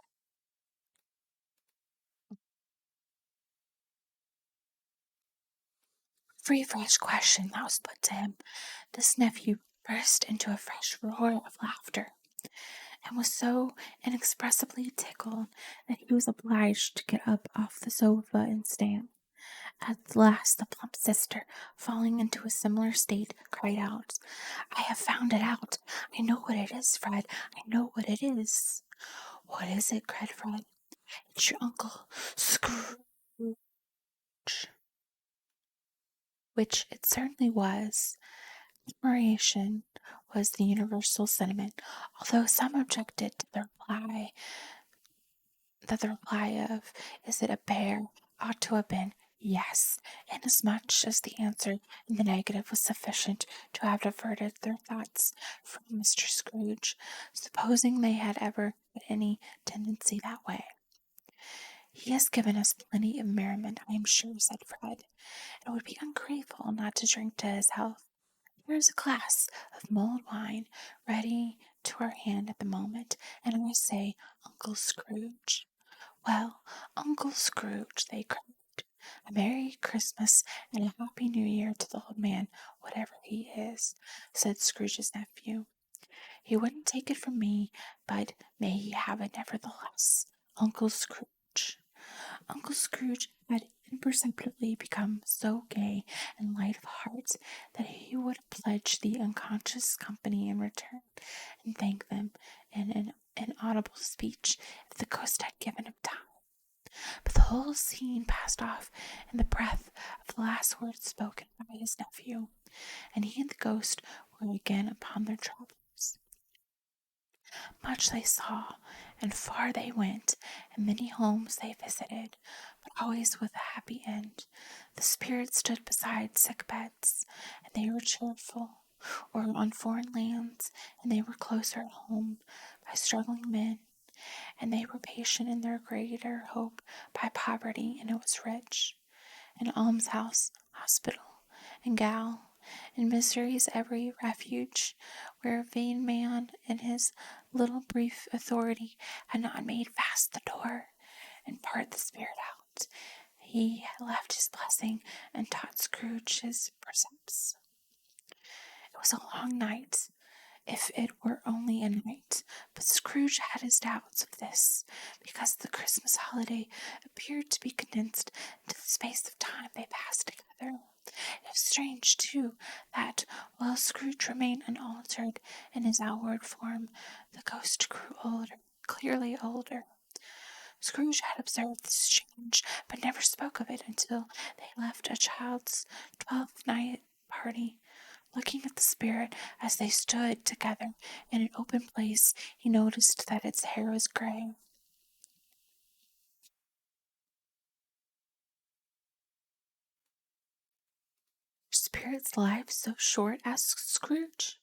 Every fresh question that was put to him, this nephew burst into a fresh roar of laughter, and was so inexpressibly tickled that he was obliged to get up off the sofa and stand. At last the plump sister, falling into a similar state, cried out, I have found it out. I know what it is, Fred. I know what it is. What is it? Cried Fred. It's your uncle Scrooge. Which it certainly was. Admiration was the universal sentiment, although some objected to the reply of, Is it a bear? Ought to have been yes, inasmuch as the answer in the negative was sufficient to have diverted their thoughts from Mr. Scrooge, supposing they had ever had any tendency that way. He has given us plenty of merriment, I am sure, said Fred. It would be ungrateful not to drink to his health. Here is a glass of mulled wine ready to our hand at the moment, and I say, Uncle Scrooge. Well, Uncle Scrooge, they cried. A Merry Christmas and a Happy New Year to the old man, whatever he is, said Scrooge's nephew. He wouldn't take it from me, but may he have it nevertheless. Uncle Scrooge. Uncle Scrooge had imperceptibly become so gay and light of heart that he would pledge the unconscious company in return, and thank them in an inaudible speech if the ghost had given him time. But the whole scene passed off in the breath of the last words spoken by his nephew, and he and the ghost were again upon their travels. Much they saw, and far they went, and many homes they visited, but always with a happy end. The spirits stood beside sick beds, and they were cheerful, or on foreign lands, and they were closer at home by struggling men, and they were patient in their greater hope by poverty, and it was rich. An almshouse, hospital, and gaol, in misery's every refuge, where a vain man in his little brief authority had not made fast the door and barred the spirit out. He had left his blessing and taught Scrooge his precepts. It was a long night, if it were only a night, but Scrooge had his doubts of this, because the Christmas holiday appeared to be condensed into the space of time they passed together. It was strange, too, that, while Scrooge remained unaltered in his outward form, the ghost grew older, clearly older. Scrooge had observed this change, but never spoke of it until they left a child's 12th night party. Looking at the spirit as they stood together in an open place, he noticed that its hair was gray. Spirit's life so short? Asked Scrooge.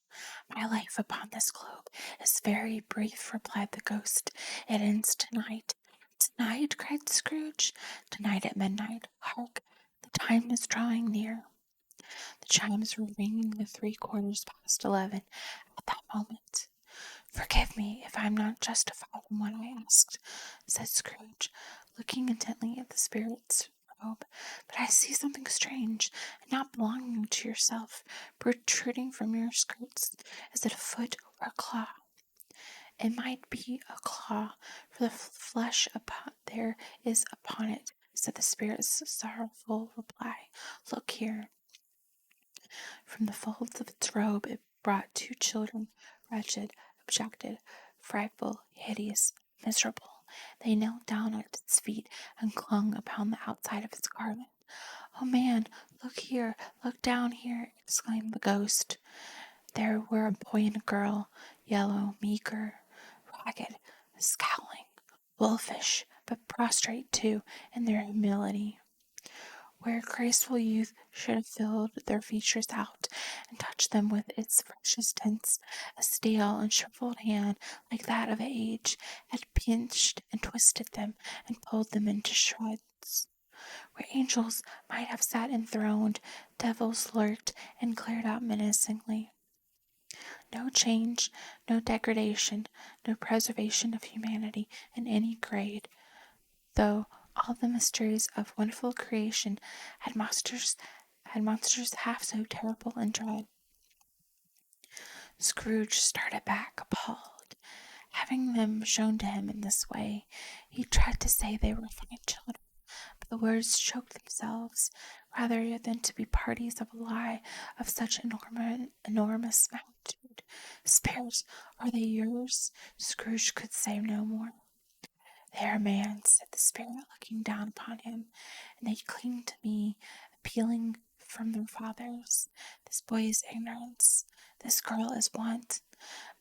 My life upon this globe is very brief, replied the ghost. It ends tonight. Tonight, cried Scrooge. Tonight at midnight. Hark, the time is drawing near. The chimes were ringing the 11:03 at that moment. "Forgive me if I am not justified in what I asked," said Scrooge, looking intently at the spirit's robe, "but I see something strange and not belonging to yourself protruding from your skirts. Is it a foot or a claw?" "It might be a claw, for the flesh there is upon it," said the spirit's sorrowful reply. "Look here." From the folds of its robe it brought two children, wretched, abjected, frightful, hideous, miserable. They knelt down at its feet and clung upon the outside of its garment. "Oh, man, look here, look down here!" exclaimed the ghost. There were a boy and a girl, yellow, meager, ragged, scowling, wolfish, but prostrate too in their humility. Where graceful youth should have filled their features out and touched them with its freshest tints, a stale and shriveled hand like that of age had pinched and twisted them and pulled them into shreds. Where angels might have sat enthroned, devils lurked and glared out menacingly. No change, no degradation, no preservation of humanity in any grade, though all the mysteries of wonderful creation had monsters half so terrible and dread. Scrooge started back, appalled. Having them shown to him in this way, he tried to say they were fine children, but the words choked themselves. Rather than to be parties of a lie of such enormous magnitude. "Spirits, are they yours?" Scrooge could say no more. "They are man," said the spirit, looking down upon him, "and they cling to me, appealing from their fathers. This boy is ignorance, this girl is want.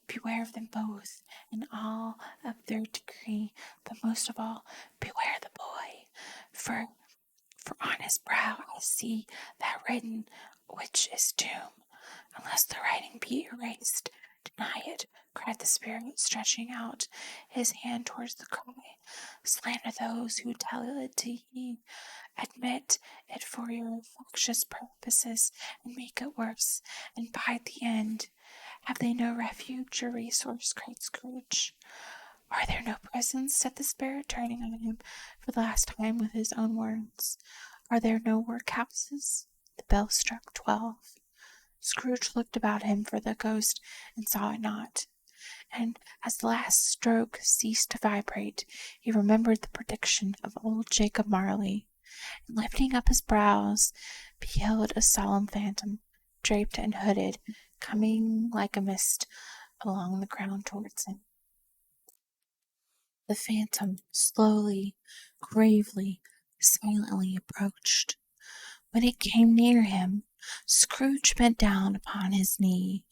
Beware of them both, in all of their degree, but most of all, beware the boy, for on his brow I see that written which is doom, unless the writing be erased. Deny it," cried the spirit, stretching out his hand towards the cry. "Slander those who tell it to ye. Admit it for your factious purposes, and make it worse, and bide the end. Have they no refuge or resource?" cried Scrooge. "Are there no prisons?" said the spirit, turning on him for the last time with his own words. "Are there no workhouses?" The bell struck 12. Scrooge looked about him for the ghost and saw it not. And as the last stroke ceased to vibrate, he remembered the prediction of old Jacob Marley, and lifting up his brows, beheld a solemn phantom, draped and hooded, coming like a mist along the ground towards him. The phantom slowly, gravely, silently approached. When it came near him, Scrooge bent down upon his knee,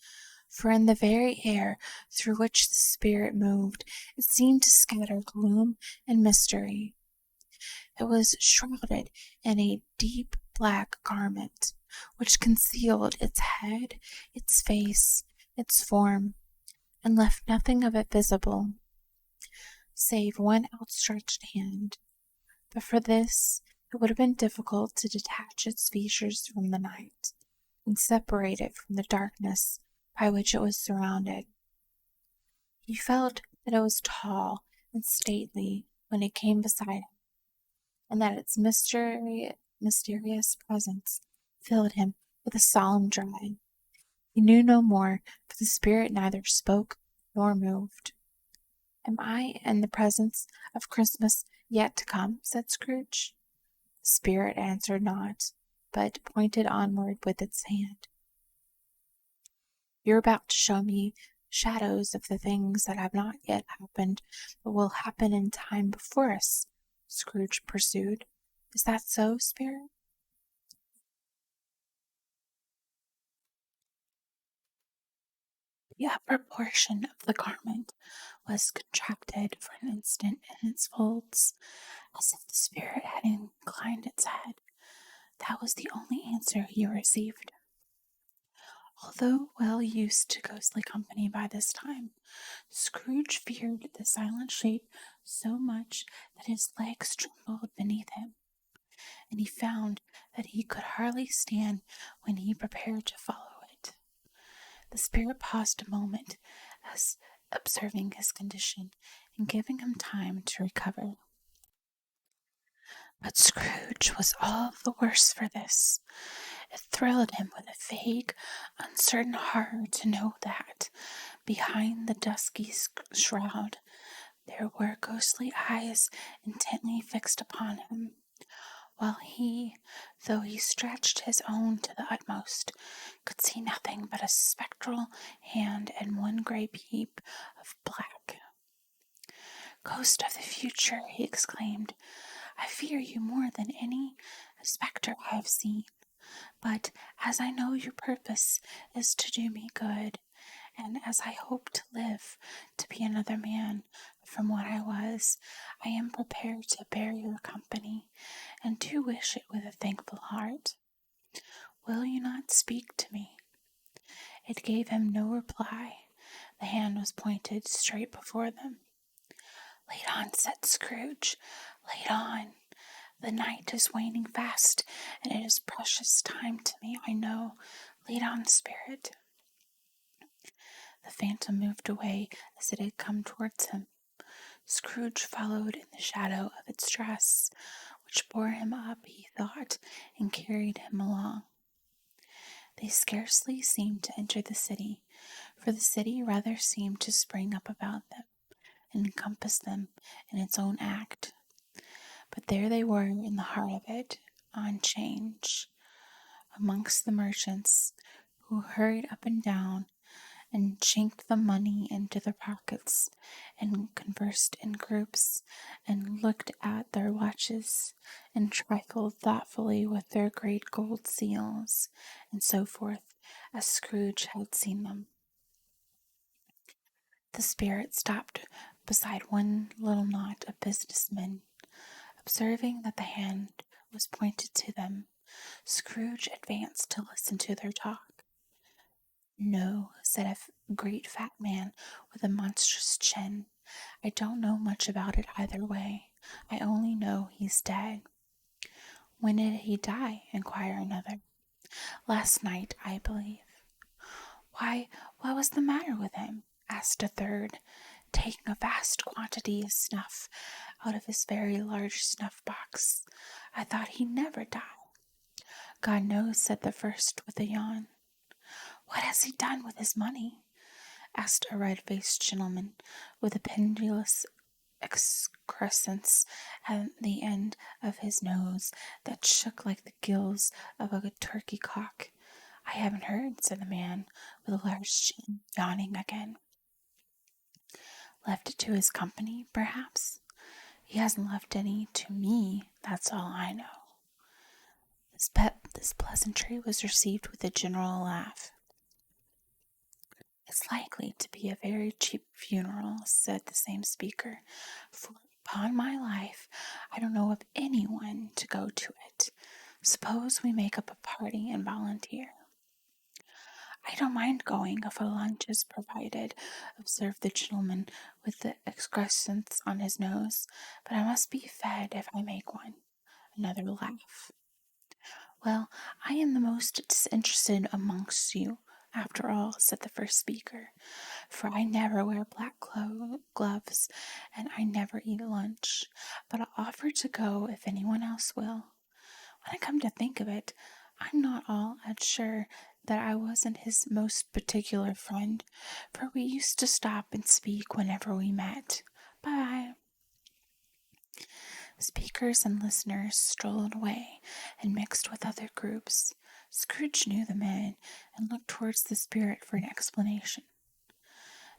for in the very air through which the spirit moved, it seemed to scatter gloom and mystery. It was shrouded in a deep black garment, which concealed its head, its face, its form, and left nothing of it visible, save one outstretched hand. But for this, it would have been difficult to detach its features from the night, and separate it from the darkness by which it was surrounded. He felt that it was tall and stately when it came beside him, and that its mysterious presence filled him with a solemn dread. He knew no more, for the spirit neither spoke nor moved. "Am I in the presence of Christmas yet to come?" said Scrooge. The spirit answered not, but pointed onward with its hand. "You're about to show me shadows of the things that have not yet happened, but will happen in time before us," Scrooge pursued. "Is that so, spirit?" The upper portion of the garment was contracted for an instant in its folds, as if the spirit had inclined its head. That was the only answer he received. Although well used to ghostly company by this time, Scrooge feared the silent shape so much that his legs trembled beneath him. and he found that he could hardly stand when he prepared to follow it. The spirit paused a moment, as observing his condition and giving him time to recover. But Scrooge was all the worse for this. It thrilled him with a vague, uncertain horror to know that, behind the dusky shroud, there were ghostly eyes intently fixed upon him, while he, though he stretched his own to the utmost, could see nothing but a spectral hand and one great heap of black. "Ghost of the future," he exclaimed, "I fear you more than any spectre I have seen. But as I know your purpose is to do me good, and as I hope to live to be another man from what I was, I am prepared to bear your company, and do wish it with a thankful heart. Will you not speak to me?" It gave him no reply. The hand was pointed straight before them. "Lead on," said Scrooge. "Lead on. The night is waning fast, and it is precious time to me, I know. Lead on, spirit." The phantom moved away as it had come towards him. Scrooge followed in the shadow of its dress, which bore him up, he thought, and carried him along. They scarcely seemed to enter the city, for the city rather seemed to spring up about them and encompass them in its own act. But there they were in the heart of it, on 'Change, amongst the merchants, who hurried up and down and chinked the money into their pockets, and conversed in groups, and looked at their watches, and trifled thoughtfully with their great gold seals, and so forth, as Scrooge had seen them. The spirit stopped beside one little knot of businessmen. Observing that the hand was pointed to them, Scrooge advanced to listen to their talk. "No," said a great fat man with a monstrous chin, "I don't know much about it either way. I only know he's dead." "When did he die?" inquired another. "Last night, I believe." "Why, what was the matter with him?" asked a third, taking a vast quantity of snuff out of his very large snuff box. "I thought he never died." "God knows," said the first with a yawn. "What has he done with his money?" asked a red-faced gentleman with a pendulous excrescence at the end of his nose that shook like the gills of a turkey cock. "I haven't heard," said the man with a large chin, yawning again. "Left it to his company, perhaps?" "He hasn't left any to me, that's all I know." This pleasantry was received with a general laugh. "It's likely to be a very cheap funeral," said the same speaker, "for, upon my life, I don't know of anyone to go to it. Suppose we make up a party and volunteer." "I don't mind going if a lunch is provided," observed the gentleman with the excrescence on his nose, "but I must be fed if I make one." Another laugh. "Well, I am the most disinterested amongst you, after all," said the first speaker, "for I never wear black gloves, and I never eat lunch, but I'll offer to go if anyone else will. When I come to think of it, I'm not all at sure that I wasn't his most particular friend, for we used to stop and speak whenever we met. Bye." Speakers and listeners strolled away and mixed with other groups. Scrooge knew the men and looked towards the spirit for an explanation.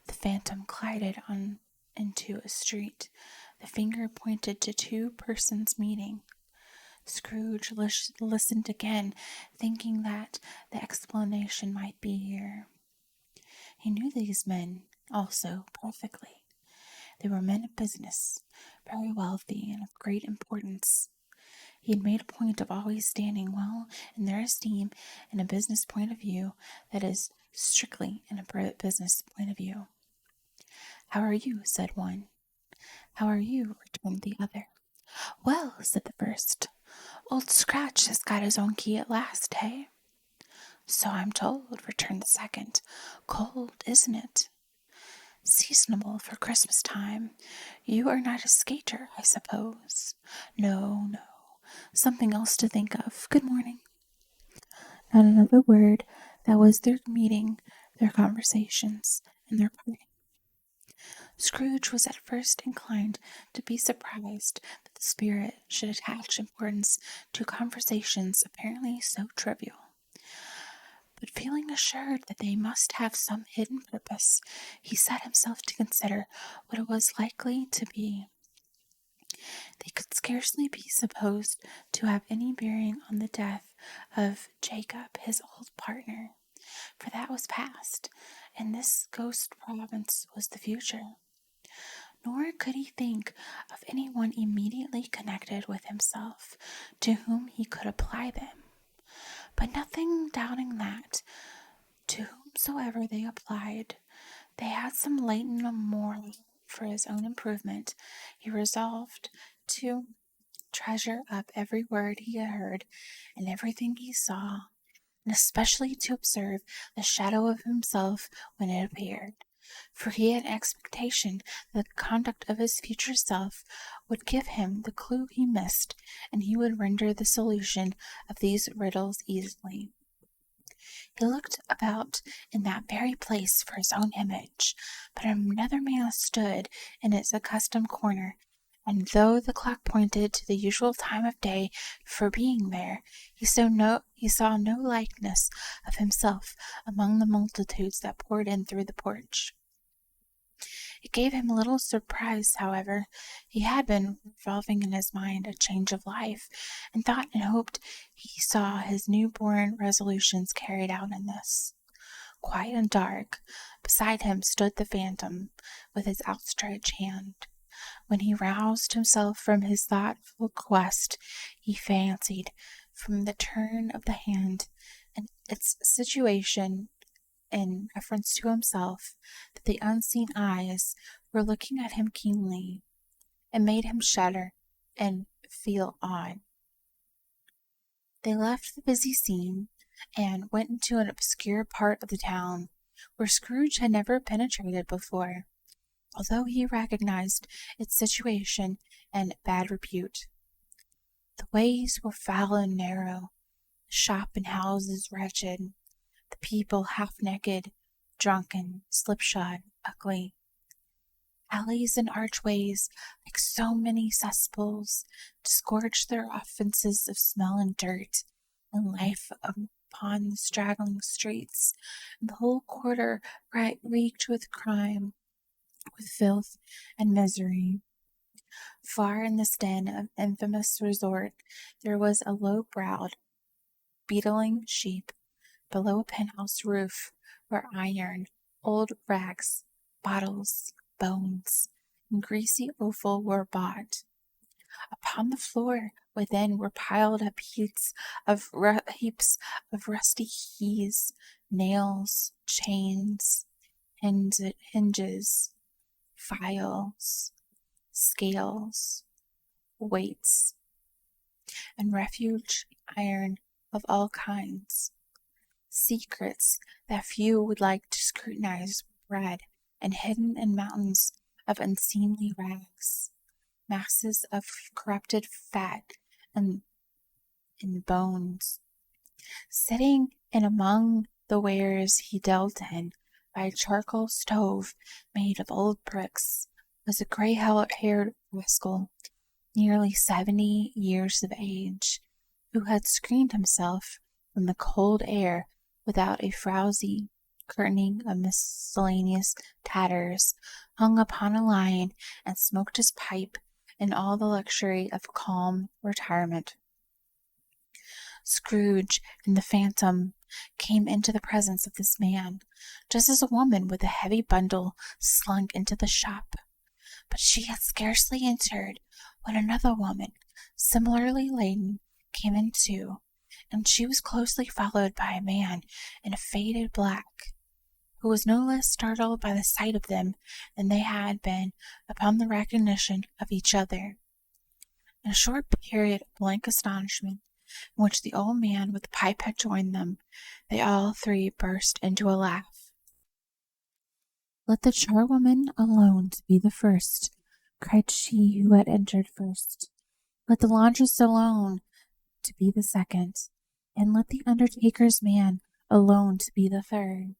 The phantom glided on into a street. The finger pointed to two persons meeting. Scrooge listened again, thinking that the explanation might be here. He knew these men also perfectly. They were men of business, very wealthy and of great importance. He had made a point of always standing well in their esteem in a business point of view, that is, strictly in a business point of view. "How are you?" said one. "How are you?" returned the other. "Well," said the first. Old Scratch has got his own key at last, hey? So I'm told, returned the second. Cold, isn't it? Seasonable for Christmas time. You are not a skater, I suppose. No, no. Something else to think of. Good morning. Not another word. That was their meeting, their conversations, and their parting. Scrooge was at first inclined to be surprised that the spirit should attach importance to conversations apparently so trivial. But feeling assured that they must have some hidden purpose, he set himself to consider what it was likely to be. They could scarcely be supposed to have any bearing on the death of Jacob, his old partner, for that was past, and this ghost province was the future. Nor could he think of any one immediately connected with himself to whom he could apply them. But nothing doubting that, to whomsoever they applied, they had some latent moral for his own improvement, he resolved to treasure up every word he had heard and everything he saw, and especially to observe the shadow of himself when it appeared, for he had an expectation that the conduct of his future self would give him the clue he missed, and he would render the solution of these riddles easily. He looked about in that very place for his own image, but another man stood in its accustomed corner, and though the clock pointed to the usual time of day for being there, he saw no likeness of himself among the multitudes that poured in through the porch. It gave him a little surprise, however. He had been revolving in his mind a change of life, and thought and hoped he saw his new-born resolutions carried out in this. Quiet and dark, beside him stood the phantom, with his outstretched hand. When he roused himself from his thoughtful quest, he fancied, from the turn of the hand and its situation in reference to himself, that the unseen eyes were looking at him keenly, and made him shudder and feel awed. They left the busy scene, and went into an obscure part of the town, where Scrooge had never penetrated before, although he recognized its situation and bad repute. The ways were foul and narrow, the shop and houses wretched, the people half-naked, drunken, slipshod, ugly. Alleys and archways, like so many cesspools, disgorged their offences of smell and dirt and life upon the straggling streets, and the whole quarter reeked with crime, with filth and misery. Far in this den of infamous resort there was a low-browed, beetling sheep below a penthouse roof, where iron, old rags, bottles, bones, and greasy offal were bought. Upon the floor within were piled up heaps of rusty keys, nails, chains, hinges, files, scales, weights, and refuge iron of all kinds. Secrets that few would like to scrutinize were bred and hidden in mountains of unseemly rags, masses of corrupted fat and bones. Sitting in among the wares he dealt in, by a charcoal stove made of old bricks, was a grey-haired rascal, nearly 70 years of age, who had screened himself from the cold air without a frowsy curtaining of miscellaneous tatters, hung upon a line, and smoked his pipe in all the luxury of calm retirement. Scrooge and the phantom came into the presence of this man, just as a woman with a heavy bundle slunk into the shop. But she had scarcely entered when another woman, similarly laden, came in too, and she was closely followed by a man in a faded black, who was no less startled by the sight of them than they had been upon the recognition of each other. In a short period of blank astonishment, in which the old man with the pipe had joined them, they all three burst into a laugh. "Let the charwoman alone to be the first," cried she who had entered first. "Let the laundress alone to be the second, and let the undertaker's man alone to be the third.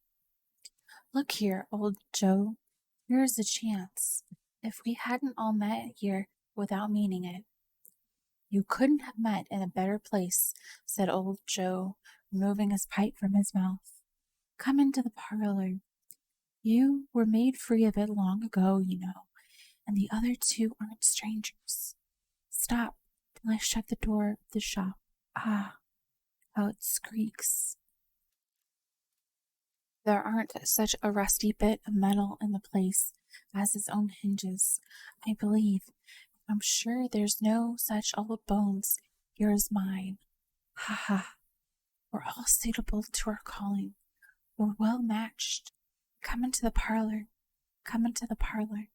Look here, old Joe, here is a chance. If we hadn't all met here without meaning it." "You couldn't have met in a better place," said old Joe, removing his pipe from his mouth. "Come into the parlor. You were made free of it long ago, you know, and the other two aren't strangers. Stop till I shut the door of the shop. Ah, how it squeaks! There aren't such a rusty bit of metal in the place as its own hinges, I believe. I'm sure there's no such old bones here as mine. Ha ha! We're all suitable to our calling. We're well matched. Come into the parlor. Come into the parlor."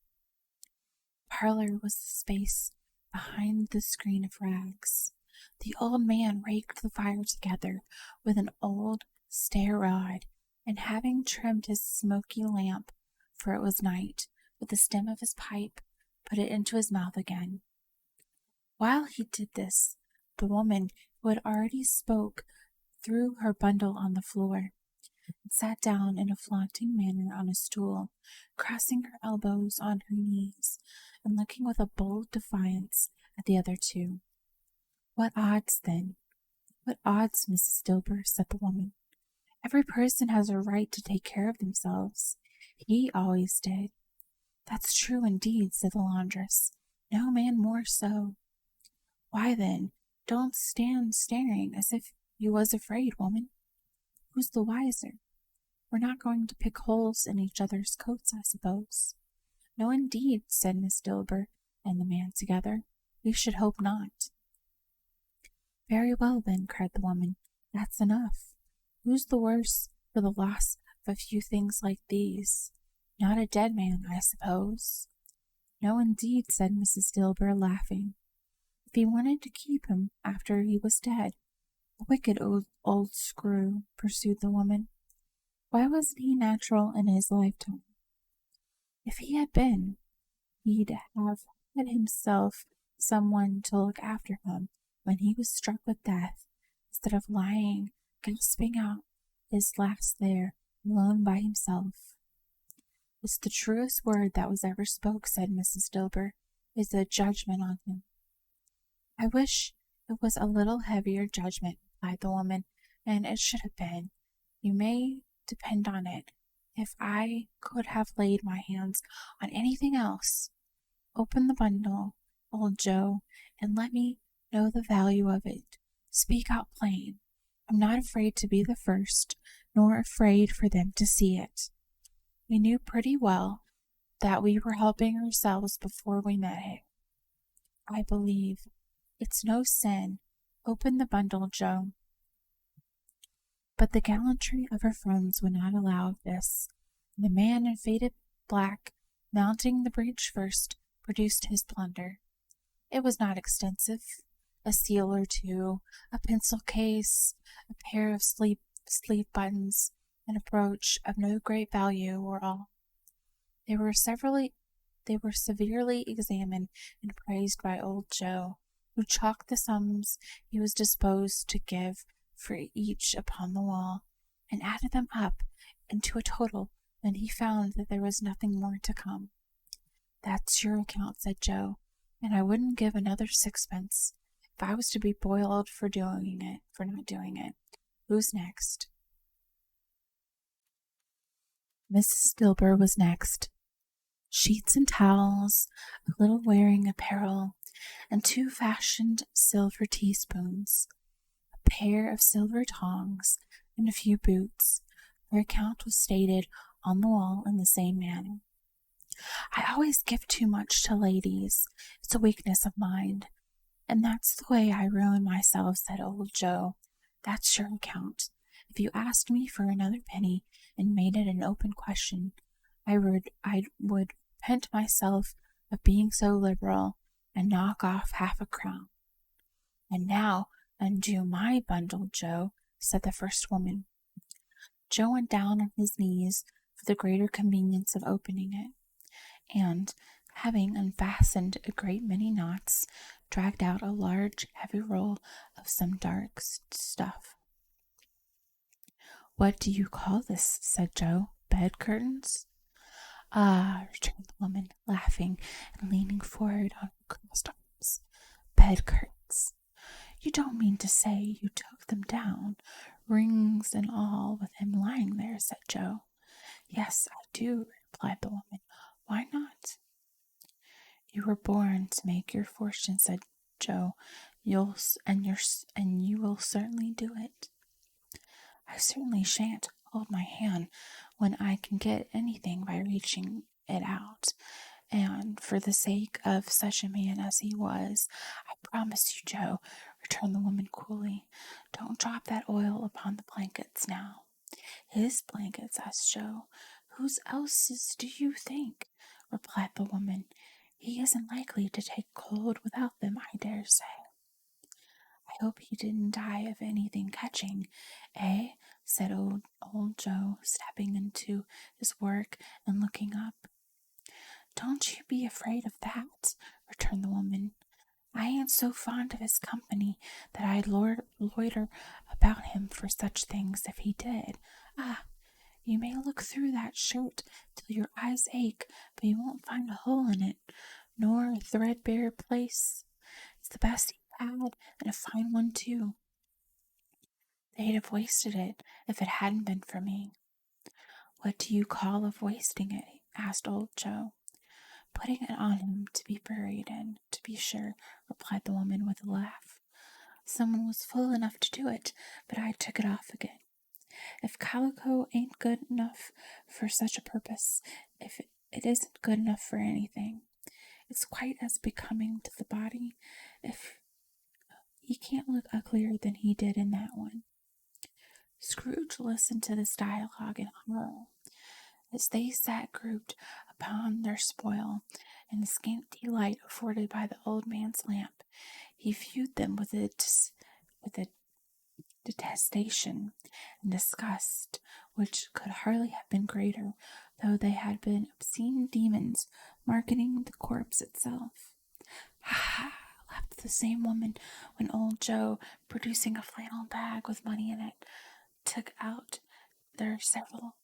Parlor was the space behind the screen of rags. The old man raked the fire together with an old stair rod, and having trimmed his smoky lamp, for it was night, with the stem of his pipe, put it into his mouth again. While he did this, the woman who had already spoke threw her bundle on the floor, and sat down in a flaunting manner on a stool, crossing her elbows on her knees, and looking with a bold defiance at the other two. "What odds, then? What odds, Mrs. Dilber?" said the woman. "Every person has a right to take care of themselves. He always did." "That's true indeed," said the laundress. "No man more so." "Why, then, don't stand staring as if you was afraid, woman. Who's the wiser? We're not going to pick holes in each other's coats, I suppose." "No, indeed," said Miss Dilber and the man together. "We should hope not." "Very well, then," cried the woman. "That's enough. Who's the worse for the loss of a few things like these? Not a dead man, I suppose." "No, indeed," said Mrs. Dilber, laughing. "If he wanted to keep him after he was dead. A wicked old screw," pursued the woman. "Why wasn't he natural in his lifetime? If he had been, he'd have had himself some one to look after him when he was struck with death, instead of lying gasping out his last there, alone by himself." "It's the truest word that was ever spoke," said Mrs. Dilber. "It's a judgment on him." "I wish it was a little heavier judgment," replied the woman, "and it should have been. You may depend on it, if I could have laid my hands on anything else. Open the bundle, old Joe, and let me know the value of it. Speak out plain. I'm not afraid to be the first, nor afraid for them to see it. We knew pretty well that we were helping ourselves before we met it, I believe. It's no sin. Open the bundle, Joe." But the gallantry of her friends would not allow of this, and the man in faded black, mounting the breach first, produced his plunder. It was not extensive. A seal or two, a pencil case, a pair of sleeve buttons, and a brooch of no great value were all. They were severely examined and praised by old Joe, who chalked the sums he was disposed to give for each upon the wall, and added them up into a total when he found that there was nothing more to come. "That's your account," said Joe, "and I wouldn't give another sixpence if I was to be boiled for not doing it. Who's next?" Mrs. Dilber was next. Sheets and towels, a little wearing apparel, and 2 fashioned silver teaspoons, a pair of silver tongs, and a few boots. Her account was stated on the wall in the same manner. "I always give too much to ladies. It's a weakness of mine, and that's the way I ruin myself," said old Joe. "That's your account. If you asked me for another penny and made it an open question, I would repent myself of being so liberal, and knock off half a crown. And now undo my bundle, Joe, said the first woman. Joe went down on his knees for the greater convenience of opening it, and, having unfastened a great many knots, dragged out a large, heavy roll of some dark stuff. What do you call this? Said Joe. Bed curtains? Ah, returned the woman, laughing and leaning forward on her crossed arms. Bed curtains. You don't mean to say you took them down, rings and all, with him lying there, said Joe. Yes, I do, replied the woman. Why not? You were born to make your fortune, said Joe. You will certainly do it. I certainly shan't hold my hand when I can get anything by reaching it out. And for the sake of such a man as he was, I promise you, Joe, returned the woman coolly, don't drop that oil upon the blankets now. His blankets, asked Joe. Whose else's do you think? Replied the woman. He isn't likely to take cold without them, I dare say. I hope he didn't die of anything catching, eh? Said old Joe, stepping into his work and looking up. Don't you be afraid of that, returned the woman. I ain't so fond of his company that I'd loiter about him for such things if he did. Ah, you may look through that shirt till your eyes ache, but you won't find a hole in it, nor a threadbare place. It's the best he had, and a fine one too. They'd have wasted it if it hadn't been for me. What do you call of wasting it? Asked old Joe. Putting it on him to be buried in, to be sure, replied the woman with a laugh. Someone was fool enough to do it, but I took it off again. If calico ain't good enough for such a purpose, if it isn't good enough for anything, it's quite as becoming to the body. If he can't look uglier than he did in that one. Scrooge listened to this dialogue in horror, as they sat grouped upon their spoil, in the scanty light afforded by the old man's lamp. He viewed them with a detestation and disgust which could hardly have been greater, though they had been obscene demons marketing the corpse itself. Ha ha! Laughed the same woman when old Joe, producing a flannel bag with money in it, took out their several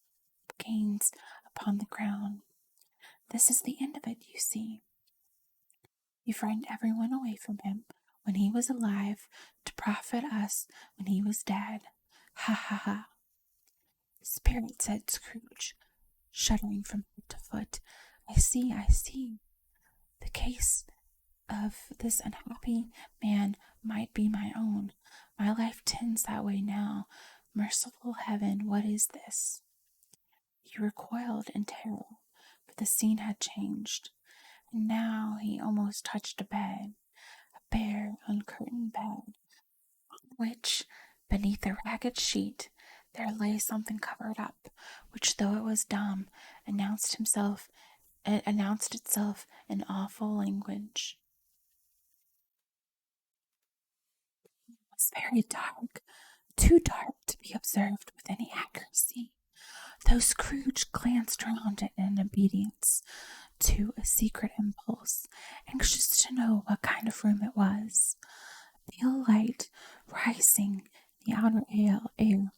gains upon the ground. This is the end of it, you see. You frightened everyone away from him when he was alive to profit us when he was dead. Ha ha ha. Spirit, said Scrooge, shuddering from head to foot. I see, I see. The case of this unhappy man might be my own. My life tends that way now. Merciful heaven, what is this? He recoiled in terror, for the scene had changed, and now he almost touched a bed, a bare, uncurtained bed, on which, beneath a ragged sheet, there lay something covered up, which, though it was dumb, announced itself in awful language. It was very dark, too dark to be observed with any accuracy, though Scrooge glanced round it in obedience to a secret impulse, anxious to know what kind of room it was. A pale light, rising in the outer air,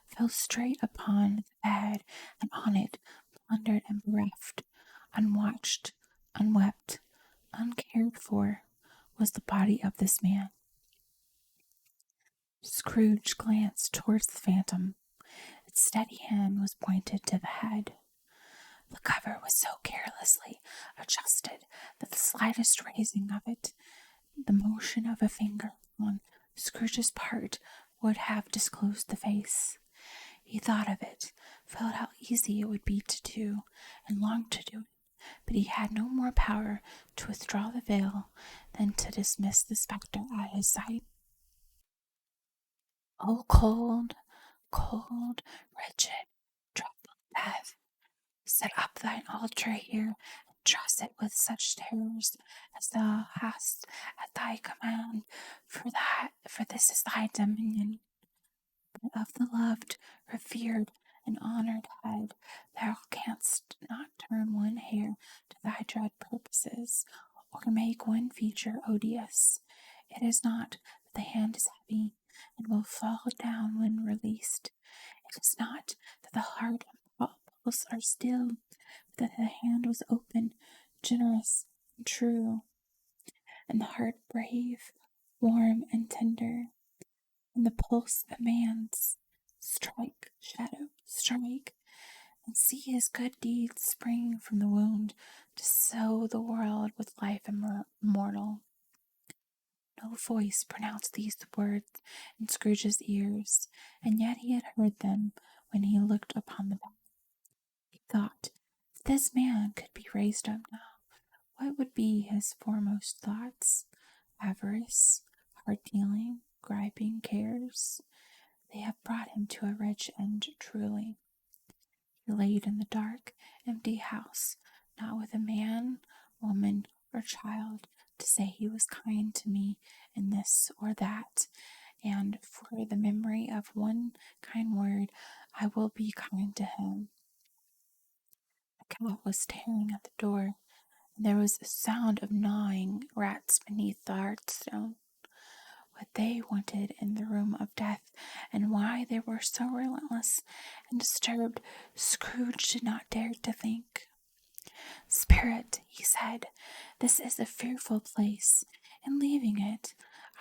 fell straight upon the bed, and on it, plundered and bereft, unwatched, unwept, uncared for, was the body of this man. Scrooge glanced towards the phantom. Its steady hand was pointed to the head. The cover was so carelessly adjusted that the slightest raising of it, the motion of a finger on Scrooge's part, would have disclosed the face. He thought of it, felt how easy it would be to do, and longed to do it, but he had no more power to withdraw the veil than to dismiss the spectre at his sight. Oh, cold, cold, wretched, dreadful death, set up thine altar here, and Dress it with such terrors as thou hast at thy command, for this is thy dominion. But of the loved, revered, and honored head, thou canst not turn one hair to thy dread purposes, or make one feature odious. It is not that the hand is heavy, and will fall down when released. It is not that the heart and pulse are still, but that the hand was open, generous, and true, and the heart brave, warm, and tender, and the pulse a man's. Strike, shadow, strike, and see his good deeds spring from the wound to sow the world with life immortal. No voice pronounced these words in Scrooge's ears, and yet he had heard them when he looked upon the bed. He thought, if this man could be raised up now, what would be his foremost thoughts? Avarice, hard-dealing, griping cares. They have brought him to a wretched end truly. He laid in the dark, empty house, not with a man, woman, or child to say he was kind to me in this or that, and for the memory of one kind word I will be kind to him. A cat was tearing at the door, and there was a sound of gnawing rats beneath the hearthstone. What they wanted in the room of death, and why they were so relentless and disturbed, Scrooge did not dare to think. Spirit, he said, this is a fearful place. In leaving it,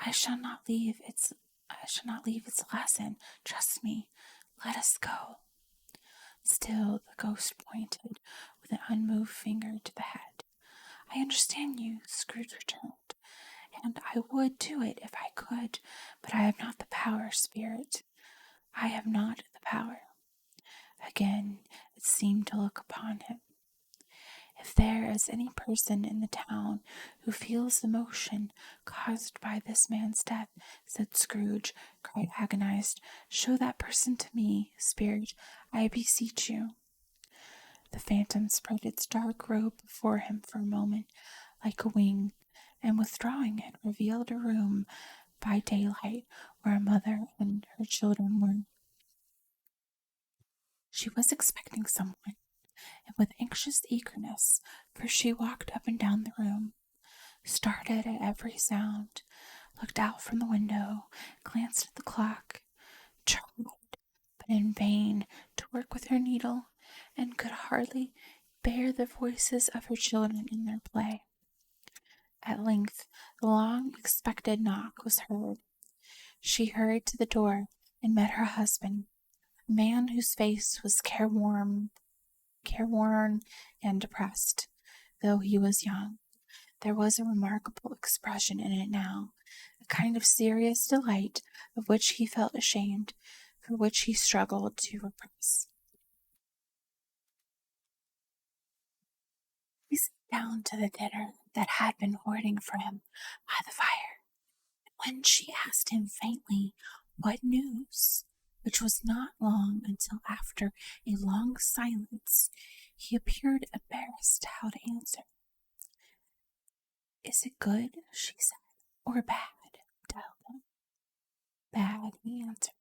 I shall not leave its lesson. Trust me. Let us go. Still the ghost pointed with an unmoved finger to the head. I understand you, Scrooge returned, and I would do it if I could, but I have not the power, Spirit. I have not the power. Again it seemed to look upon him. If there is any person in the town who feels the emotion caused by this man's death, said Scrooge, quite agonized, show that person to me, Spirit, I beseech you. The phantom spread its dark robe before him for a moment, like a wing, and withdrawing it, revealed a room by daylight where a mother and her children were. She was expecting someone, and with anxious eagerness, for she walked up and down the room, started at every sound, looked out from the window, glanced at the clock, tried, but in vain, to work with her needle, and could hardly bear the voices of her children in their play. At length, the long-expected knock was heard. She hurried to the door and met her husband, a man whose face was careworn and depressed, though he was young. There was a remarkable expression in it now, a kind of serious delight of which he felt ashamed, for which he struggled to repress. He sat down to the dinner that had been waiting for him by the fire. When she asked him faintly, what news, which was not long until after a long silence, he appeared embarrassed how to answer. Is it good, she said, or bad? Tell them. Bad, he answered.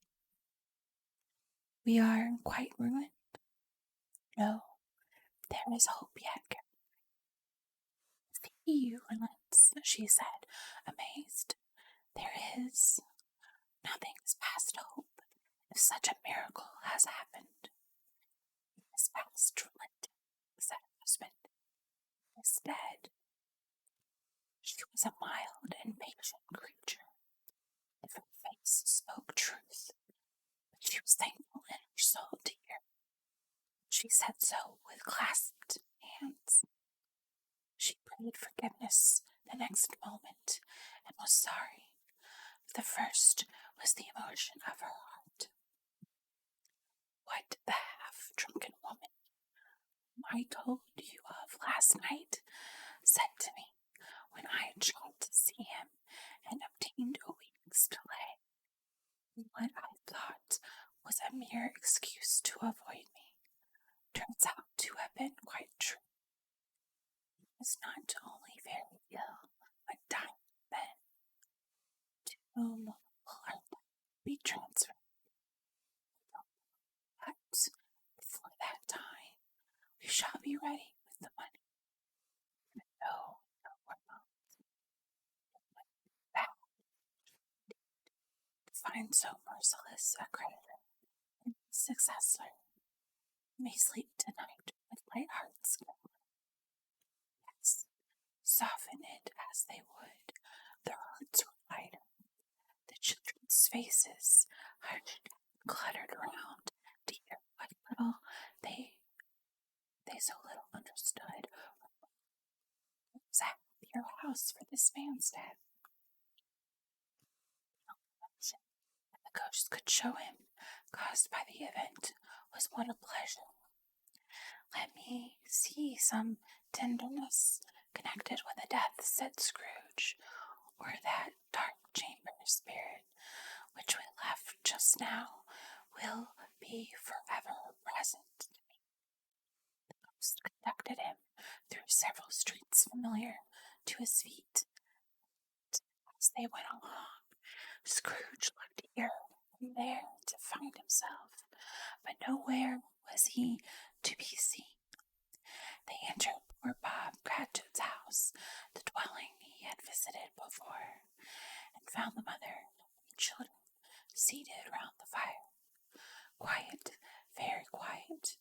We are quite ruined? No, there is hope yet. He relents, she said, amazed. There is. Nothing is past hope, if such a miracle has happened. It is past relenting, said her husband. He is dead. She was a mild and patient creature. If her face spoke truth, but she was thankful in her soul to hear. She said so with clasped hands. She prayed forgiveness the next moment, and was sorry. The first was the emotion of her heart. What the half-drunken woman whom I told you of last night said to me when I had tried to see him and obtained a week's delay, what I thought was a mere excuse to avoid me, turns out to have been quite true. not only very ill, but dying then, to whom will our death be transferred. But before that time, we shall be ready with the money. No, no, we're not back to find so merciless a creditor and successor. We may sleep tonight with light hearts. Yes, soften it as they would, their hearts were lighter. The children's faces hushed, cluttered around to hear what little they so little understood. It was a happier house for this man's death. The ghost could show him, caused by the event, was what a pleasure. Let me see some tenderness connected with the death, said Scrooge, or that dark chamber spirit which we left just now will be forever present. The ghost conducted him through several streets familiar to his feet. As they went along, Scrooge looked here and there to find himself, but nowhere was he to be seen. They entered poor Bob Cratchit's house, the dwelling he had visited before, and found the mother and children seated round the fire. Quiet, very quiet.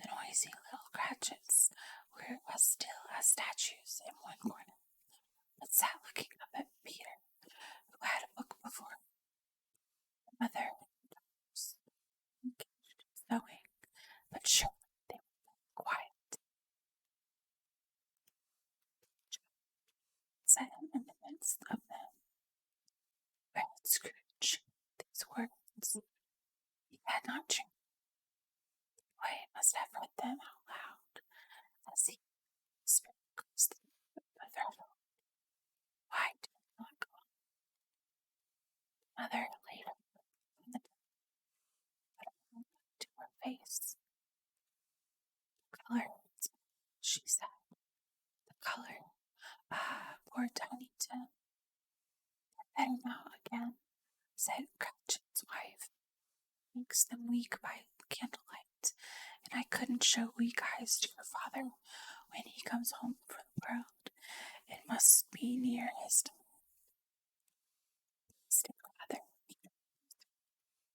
The noisy little Cratchits were as still as statues in one corner, but sat looking up at Peter, who had a book before him. The mother was engaged in sewing, but surely they were quiet. Set him in the midst of them. Where had Scrooge these words? He had not dreamed. The boy must have read them out loud as he whispered across the threshold. Why did he not go on? Mother laid her foot on the door to her face. The color, she said. The color. Ah, poor Tiny Tim. Better now again, said Cratchit's wife. Makes them weak by candlelight, and I couldn't show weak eyes to your father when he comes home from the world. It must be near his time. Still rather,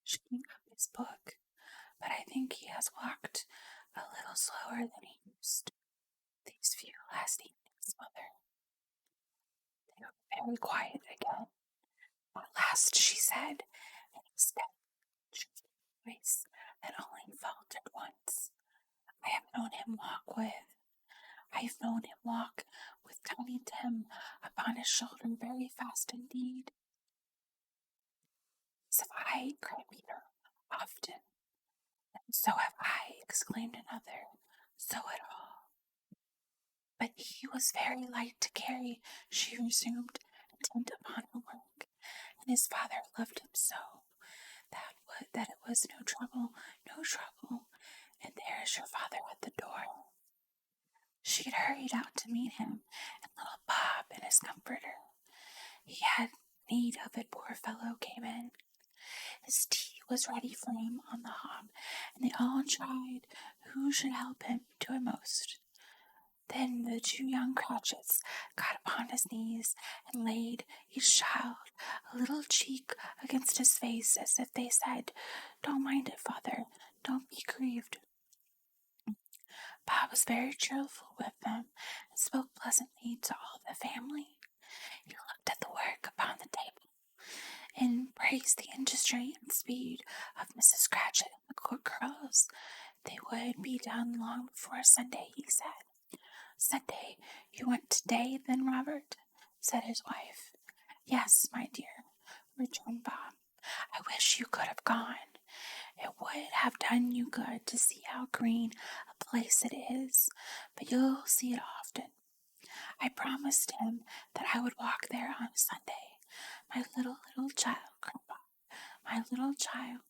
shaking up his book, but I think he has walked a little slower than he used these few last evenings, Mother. They were very quiet again. At last she said, in a steady voice that only faltered once, I've known him with Tiny Tim upon his shoulder very fast indeed. So have I, cried Peter, often. And so have I, exclaimed another. So at all. But he was very light to carry, she resumed, intent upon her work, and his father loved him so that it was no trouble, and there is your father at the door. She had hurried out to meet him, and little Bob and his comforter. He had need of it, poor fellow, came in. His tea was ready for him on the hob, and they all tried who should help him do it most. Then the two young Cratchits got upon his knees and laid, each child, a little cheek against his face, as if they said, Don't mind it, father, don't be grieved. Bob was very cheerful with them, and spoke pleasantly to all the family. He looked at the work upon the table, and praised the industry and speed of Mrs. Cratchit and the cook girls. They would be done long before Sunday, he said. Sunday, you went today, then, Robert? Said his wife. Yes, my dear, returned Bob. I wish you could have gone. It would have done you good to see how green a place it is, but you'll see it often. I promised him that I would walk there on Sunday. My little child, cried Bob, my little child.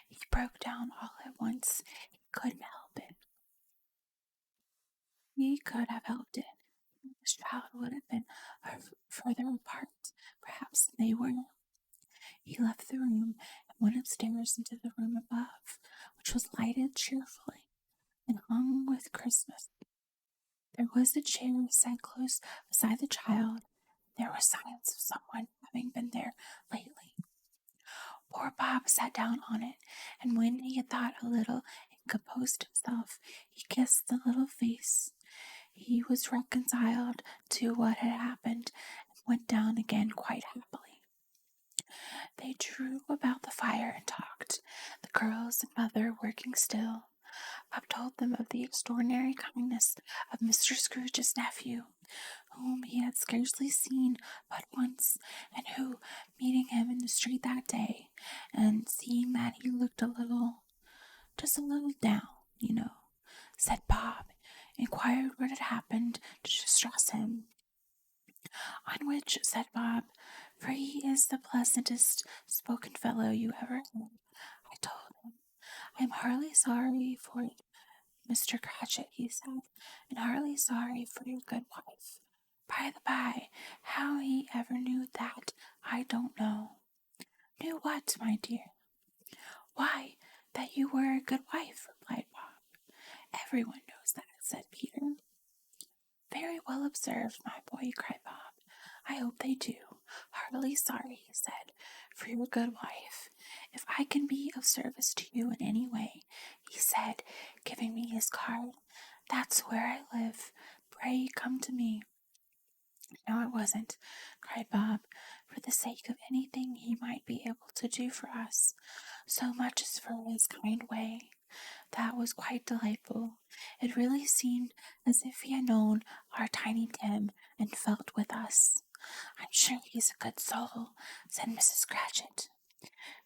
He broke down all at once. He couldn't help it. He could have helped it. his child would have been further apart, perhaps, than they were. He left the room and went upstairs into the room above, which was lighted cheerfully and hung with Christmas. There was a chair set close beside the child. There were signs of someone having been there lately. Poor Bob sat down on it, and when he had thought a little and composed himself, he kissed the little face. He was reconciled to what had happened and went down again quite happily. They drew about the fire and talked, the girls and mother working still. Bob told them of the extraordinary kindness of Mr. Scrooge's nephew, whom he had scarcely seen but once, and who, meeting him in the street that day, and seeing that he looked just a little down, said Bob, inquired what had happened to distress him. On which, said Bob, for he is the pleasantest spoken fellow you ever heard, I told him, I am heartily sorry for it, Mr. Cratchit, he said, and heartily sorry for your good wife. By the by, how he ever knew that, I don't know. Knew what, my dear? Why, that you were a good wife, replied Bob. Everyone knows that, said Peter. Very well observed, my boy, cried Bob. I hope they do. Heartily sorry, he said, for your good wife. If I can be of service to you in any way, he said, giving me his card, that's where I live. Pray come to me. No, it wasn't, cried Bob, for the sake of anything he might be able to do for us, so much as for his kind way. That was quite delightful. It really seemed as if he had known our Tiny Tim and felt with us. I'm sure he's a good soul, said Mrs. Cratchit.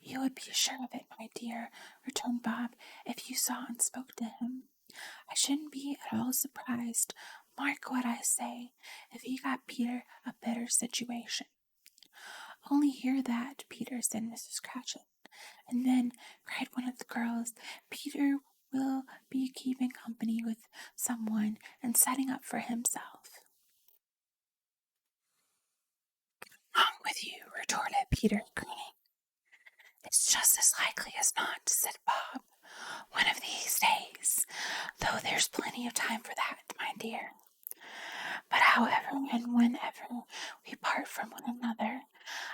You would be sure of it, my dear, returned Bob, if you saw and spoke to him. I shouldn't be at all surprised, mark what I say, if he got Peter a better situation. Only hear that, Peter, said Mrs. Cratchit. And then, cried one of the girls, Peter will be keeping company with someone and setting up for himself. Along with you, retorted Peter, grinning. It's just as likely as not, said Bob. One of these days, though there's plenty of time for that, my dear. But however and whenever we part from one another,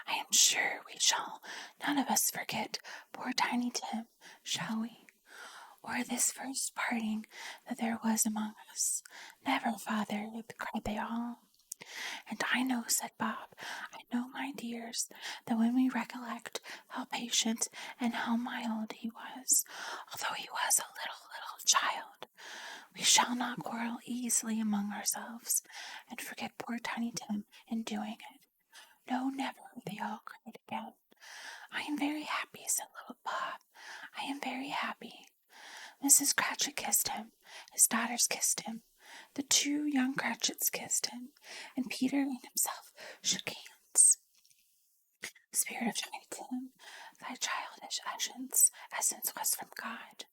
I am sure we shall none of us forget poor Tiny Tim, shall we? Or this first parting that there was among us. Never, father, cried they all. And I know, said Bob, I know, my dears, that when we recollect how patient and how mild he was, although he was a little child, we shall not quarrel easily among ourselves, and forget poor Tiny Tim in doing it. No, never, they all cried again. I am very happy, said little Bob. I am very happy. Mrs. Cratchit kissed him, his daughters kissed him, the two young Cratchits kissed him, and Peter and himself shook hands. Spirit of Tiny Tim, thy childish essence was from God.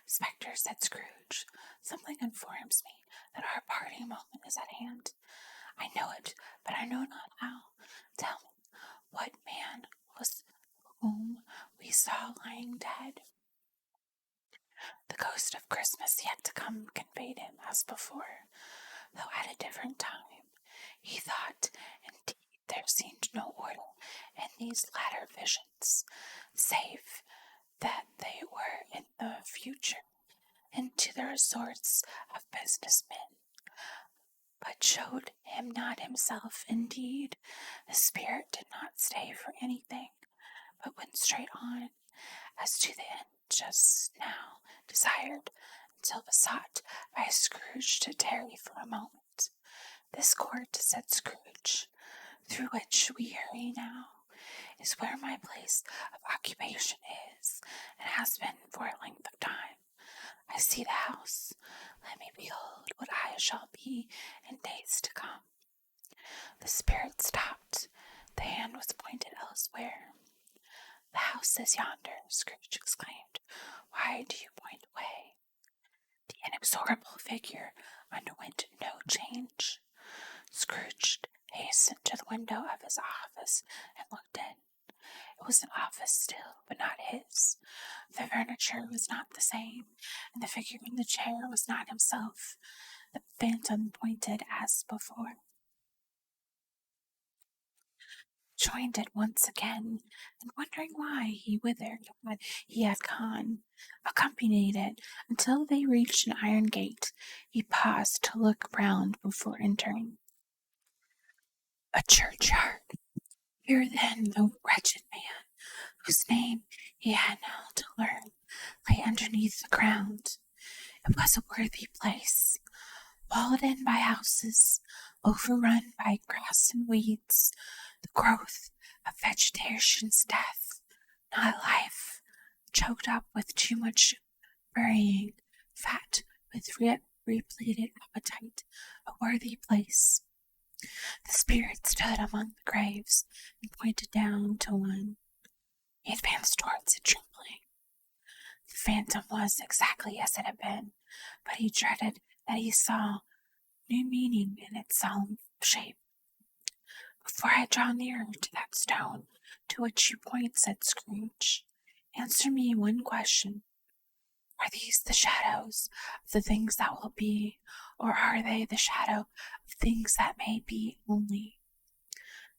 Spectre, said Scrooge, something informs me that our parting moment is at hand. I know it, but I know not how. Tell me, what man was whom we saw lying dead? The ghost of Christmas yet to come conveyed him as before, though at a different time. He thought, indeed, there seemed no order in these latter visions, save that they were in the future, into the resorts of business men, but showed him not himself. Indeed, the spirit did not stay for anything, but went straight on, as to the end just now desired, until besought by Scrooge to tarry for a moment. This court, said Scrooge, through which we hurry now, is where my place of occupation is, and has been for a length of time. I see the house. Let me behold what I shall be in days to come. The spirit stopped. The hand was pointed elsewhere. The house is yonder, Scrooge exclaimed. Why do you point away? The inexorable figure underwent no change. Scrooge hastened to the window of his office and looked in. It was an office still, but not his. The furniture was not the same, and the figure in the chair was not himself. The phantom pointed as before, joined it once again, and wondering why he had gone, accompanied it until they reached an iron gate. He paused to look round before entering. A churchyard. Here then the wretched man, whose name he had now to learn, lay underneath the ground. It was a worthy place, walled in by houses, overrun by grass and weeds, the growth of vegetation's death, not life, choked up with too much burying, fat with repleted appetite, a worthy place. The spirit stood among the graves and pointed down to one. He advanced towards it, trembling. The phantom was exactly as it had been, but he dreaded that he saw new meaning in its solemn shape. Before I draw nearer to that stone to which you point, said Scrooge, answer me one question. Are these the shadows of the things that will be, or are they the shadow of things that may be only?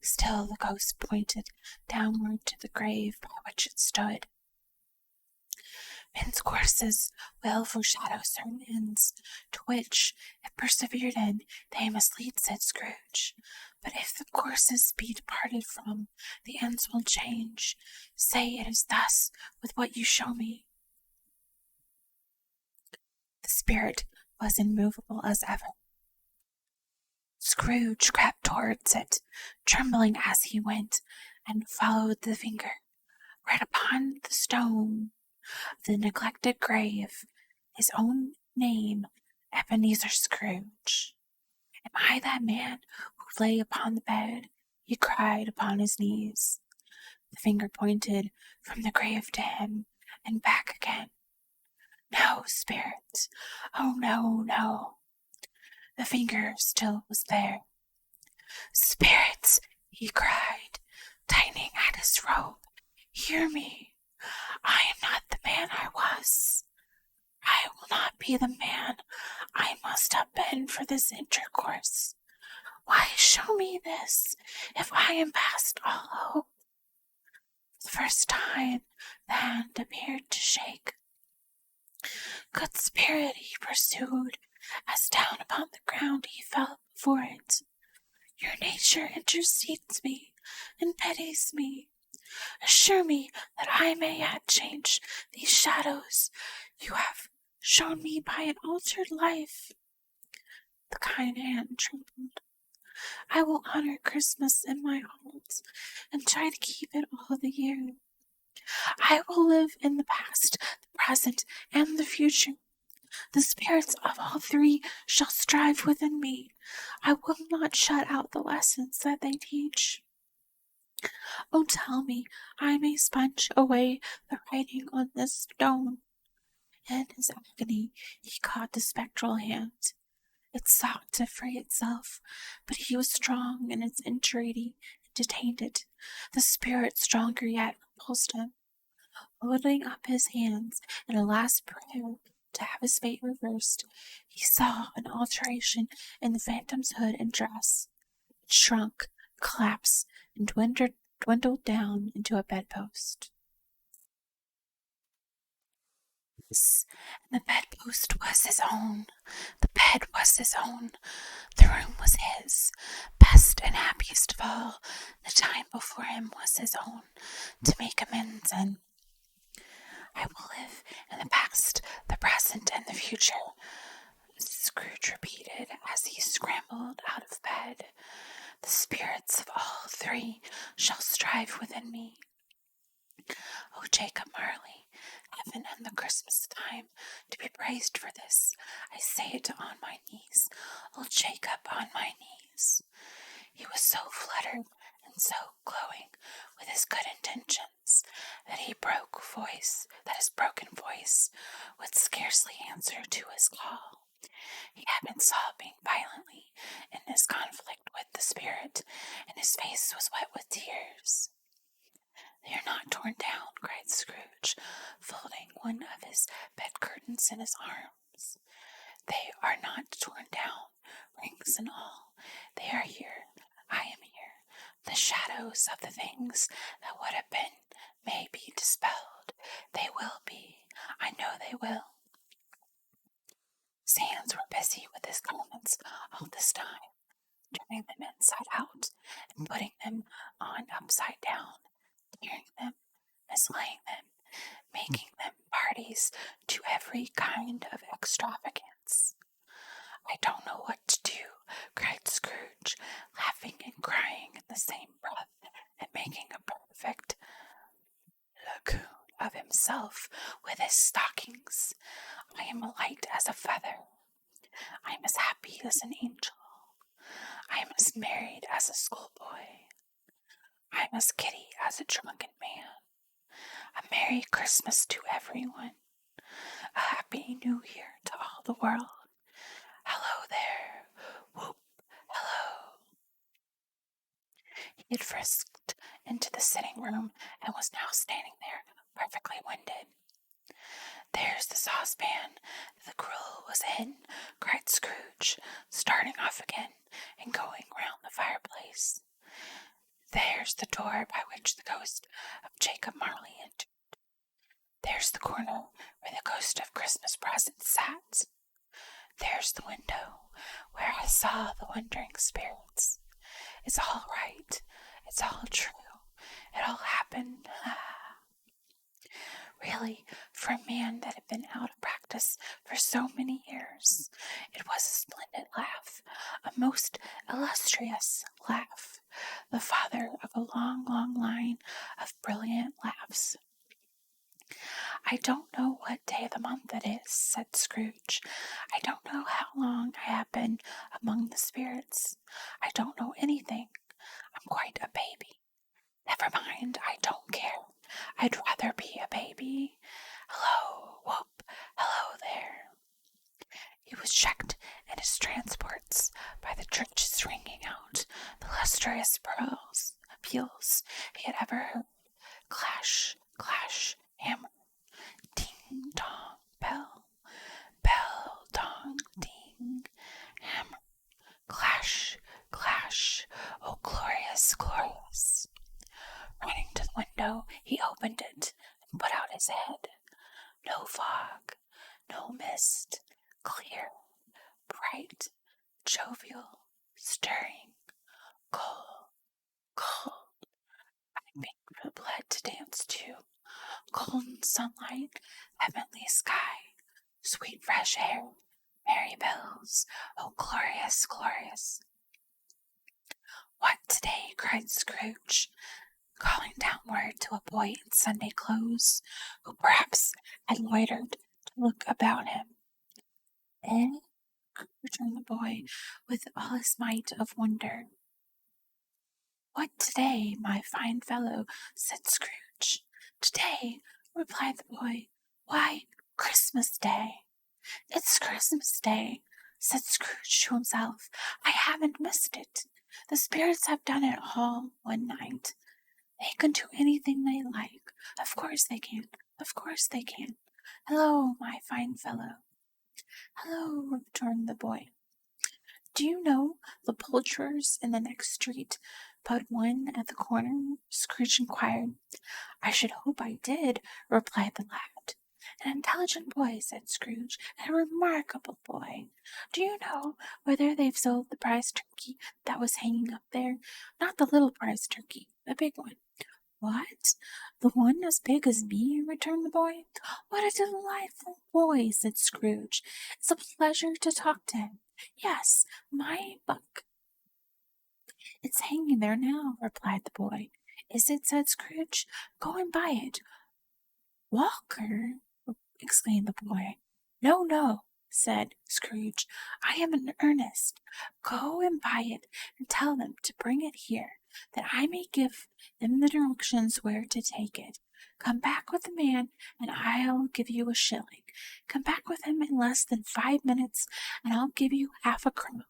Still the ghost pointed downward to the grave by which it stood. Men's courses will foreshadow certain ends, to which, if persevered in, they must lead, said Scrooge. But if the courses be departed from, the ends will change. Say it is thus with what you show me. The spirit was immovable as ever. Scrooge crept towards it, trembling as he went, and followed the finger. Right upon the stone of the neglected grave, his own name, Ebenezer Scrooge. Am I that man who lay upon the bed? He cried upon his knees. The finger pointed from the grave to him and back again. No, spirit. Oh, no, no. The finger still was there. Spirits, he cried, tightening at his robe, hear me. I am not the man I was. I will not be the man I must have been for this intercourse. Why show me this, if I am past all hope? For the first time the hand appeared to shake. Good spirit, he pursued, as down upon the ground he fell before it. Your nature intercedes me and pities me. Assure me that I may yet change these shadows you have shown me by an altered life. The kind hand trembled. I will honor Christmas in my heart and try to keep it all the year. I will live in the past, the present, and the future. The spirits of all three shall strive within me. I will not shut out the lessons that they teach. Oh, tell me, I may sponge away the writing on this stone. In his agony, he caught the spectral hand. It sought to free itself, but he was strong in its entreaty and detained it. The spirit, stronger yet, repulsed him. Holding up his hands in a last prayer to have his fate reversed, he saw an alteration in the phantom's hood and dress. It shrunk, collapsed, and dwindled down into a bedpost. Yes, and the bedpost was his own. The bed was his own. The room was his. Best and happiest of all, the time before him was his own, to make amends in. I will live in the past, the present, and the future, Scrooge repeated as he scrambled out of bed. The spirits of all three shall strive within me. O Jacob Marley, heaven and the Christmas time to be praised for this. I say it on my knees, O Jacob, on my knees. He was so fluttered and so glowing with his good intentions that his broken voice would scarcely answer to his call. He had been sobbing violently in his conflict with the spirit, and his face was wet with tears. "They are not torn down," cried Scrooge, folding one of his bed curtains in his arms. "They are not torn down, rings and all. They are here. I am here. The shadows of the things that would have been may be dispelled. They will be. I know they will." His hands were busy with his garments all this time, turning them inside out and putting them on upside down, tearing them, mislaying them, making them parties to every kind of extravagance. "I don't know what to do," cried Scrooge, laughing and crying in the same breath, and making a perfect lagoon of himself with his stockings. "I am light as a feather. I am as happy as an angel. I am as married as a schoolboy. I am as giddy as a drunken man. A Merry Christmas to everyone. A Happy New Year to all the world. Hello there. Whoop, hello." He had frisked into the sitting room and was now standing there, perfectly winded. "There's the saucepan the gruel was in," cried Scrooge, starting off again and going round the fireplace. "There's the door by which the ghost of Jacob Marley entered. There's the corner where the ghost of Christmas present sat. There's the window where I saw the wandering spirits. It's all right. It's all true. It all happened. Really, for a man that had been out of practice for so many years, it was a splendid laugh, a most illustrious laugh, the father of a long, long line of brilliant laughs. "I don't know what day of the month it is," said Scrooge. "I don't know how long I have been among the spirits. I don't know anything. I'm quite a baby. Never mind, I don't care. I'd rather be a baby. Hello, whoop, hello there." He was checked in his transports by the churches ringing out the lustrous peals he had ever heard. Clash, clash, hammer, ding, dong, bell, bell, dong, ding, hammer, clash, clash. Oh, glorious, glorious. Running to the window, he opened it and put out his head. No fog, no mist, clear, bright, jovial, stirring, cold, cold, piping for the blood to dance to, golden sunlight, heavenly sky, sweet fresh air, merry bells. Oh, glorious, glorious. "What today?" cried Scrooge, calling downward to a boy in Sunday clothes, who perhaps had loitered to look about him. "Eh?" returned the boy, with all his might of wonder. "What today, my fine fellow?" said Scrooge. "Today," replied the boy. "Why, Christmas Day." "It's Christmas Day," said Scrooge to himself. "I haven't missed it. The spirits have done it all one night. They can do anything they like. Of course they can. Of course they can. Hello, my fine fellow." "Hello," returned the boy. "Do you know the poulterers in the next street but one at the corner?" Scrooge inquired. "I should hope I did," replied the lad. "An intelligent boy," said Scrooge, "a remarkable boy. Do you know whether they've sold the prize turkey that was hanging up there? Not the little prize turkey, the big one." "What? The one as big as me?" returned the boy. "What a delightful boy," said Scrooge. "It's a pleasure to talk to him. Yes, my buck." "It's hanging there now," replied the boy. "Is it?" said Scrooge. "Go and buy it." "Walker!" exclaimed the boy. "No, no," said Scrooge. "I am in earnest. Go and buy it, and tell them to bring it here, that I may give them the directions where to take it. Come back with the man, and I'll give you a shilling. Come back with him in less than 5 minutes, and I'll give you half a crown."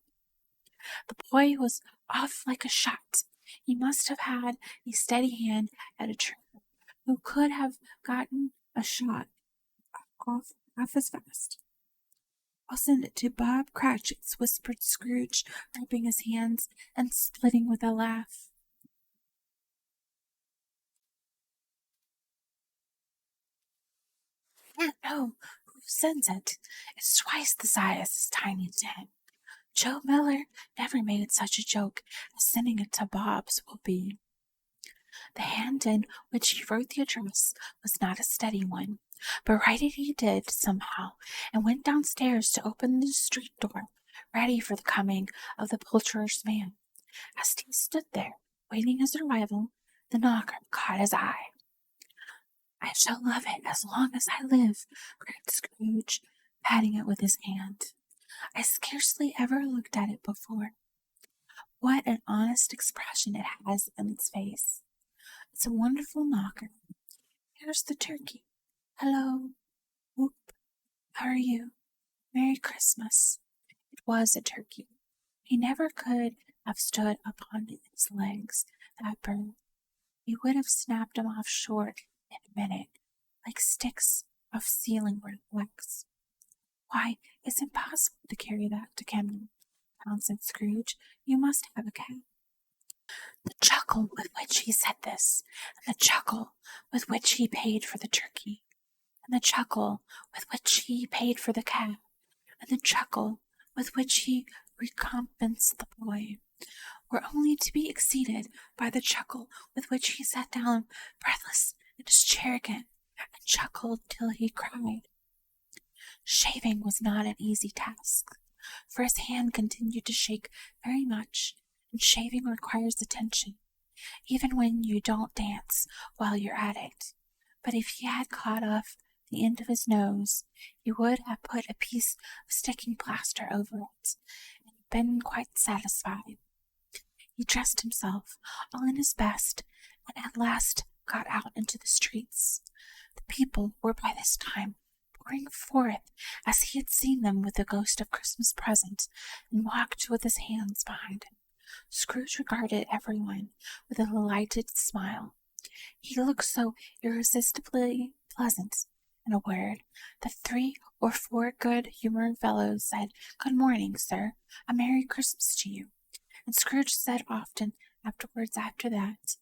The boy was off like a shot. He must have had a steady hand at a trigger, who could have gotten a shot off half as fast. "I'll send it to Bob Cratchit's," whispered Scrooge, rubbing his hands and splitting with a laugh. "Can't know who sends it. It's twice the size as Tiny Tim. Joe Miller never made such a joke as sending it to Bob's will be." The hand in which he wrote the address was not a steady one, but write it he did somehow, and went downstairs to open the street door, ready for the coming of the poulterer's man. As he stood there, waiting his arrival, the knocker caught his eye. "I shall love it as long as I live," cried Scrooge, patting it with his hand. "I scarcely ever looked at it before. What an honest expression it has in its face. It's a wonderful knocker. Here's the turkey. Hello. Whoop. How are you? Merry Christmas." It was a turkey. He never could have stood upon his legs, that bird. He would have snapped them off short in a minute, like sticks of sealing wax. "Why, it's impossible to carry that to Camden Town," said Scrooge. "You must have a cat." The chuckle with which he said this, and the chuckle with which he paid for the turkey, and the chuckle with which he paid for the cat, and the chuckle with which he recompensed the boy, were only to be exceeded by the chuckle with which he sat down breathless in his chair again, and chuckled till he cried. Shaving was not an easy task, for his hand continued to shake very much, and shaving requires attention, even when you don't dance while you're at it. But if he had cut off the end of his nose, he would have put a piece of sticking plaster over it, and been quite satisfied. He dressed himself all in his best, and at last got out into the streets. The people were by this time pouring forth as he had seen them with the ghost of Christmas present, and walked with his hands behind him. Scrooge regarded everyone with a delighted smile. He looked so irresistibly pleasant, in a word, that 3 or 4 good-humored fellows said, "Good morning, sir. A Merry Christmas to you." And Scrooge said often afterwards after that,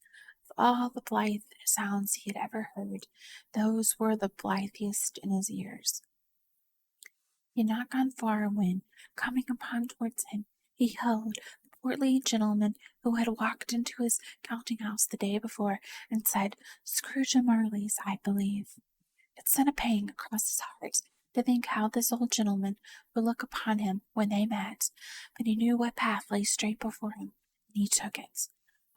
of all the blithe sounds he had ever heard, those were the blithest in his ears. He had not gone far when, coming upon towards him, he held the portly gentleman who had walked into his counting-house the day before, and said, "Scrooge and Marley's, I believe." It sent a pang across his heart to think how this old gentleman would look upon him when they met, but he knew what path lay straight before him, and he took it.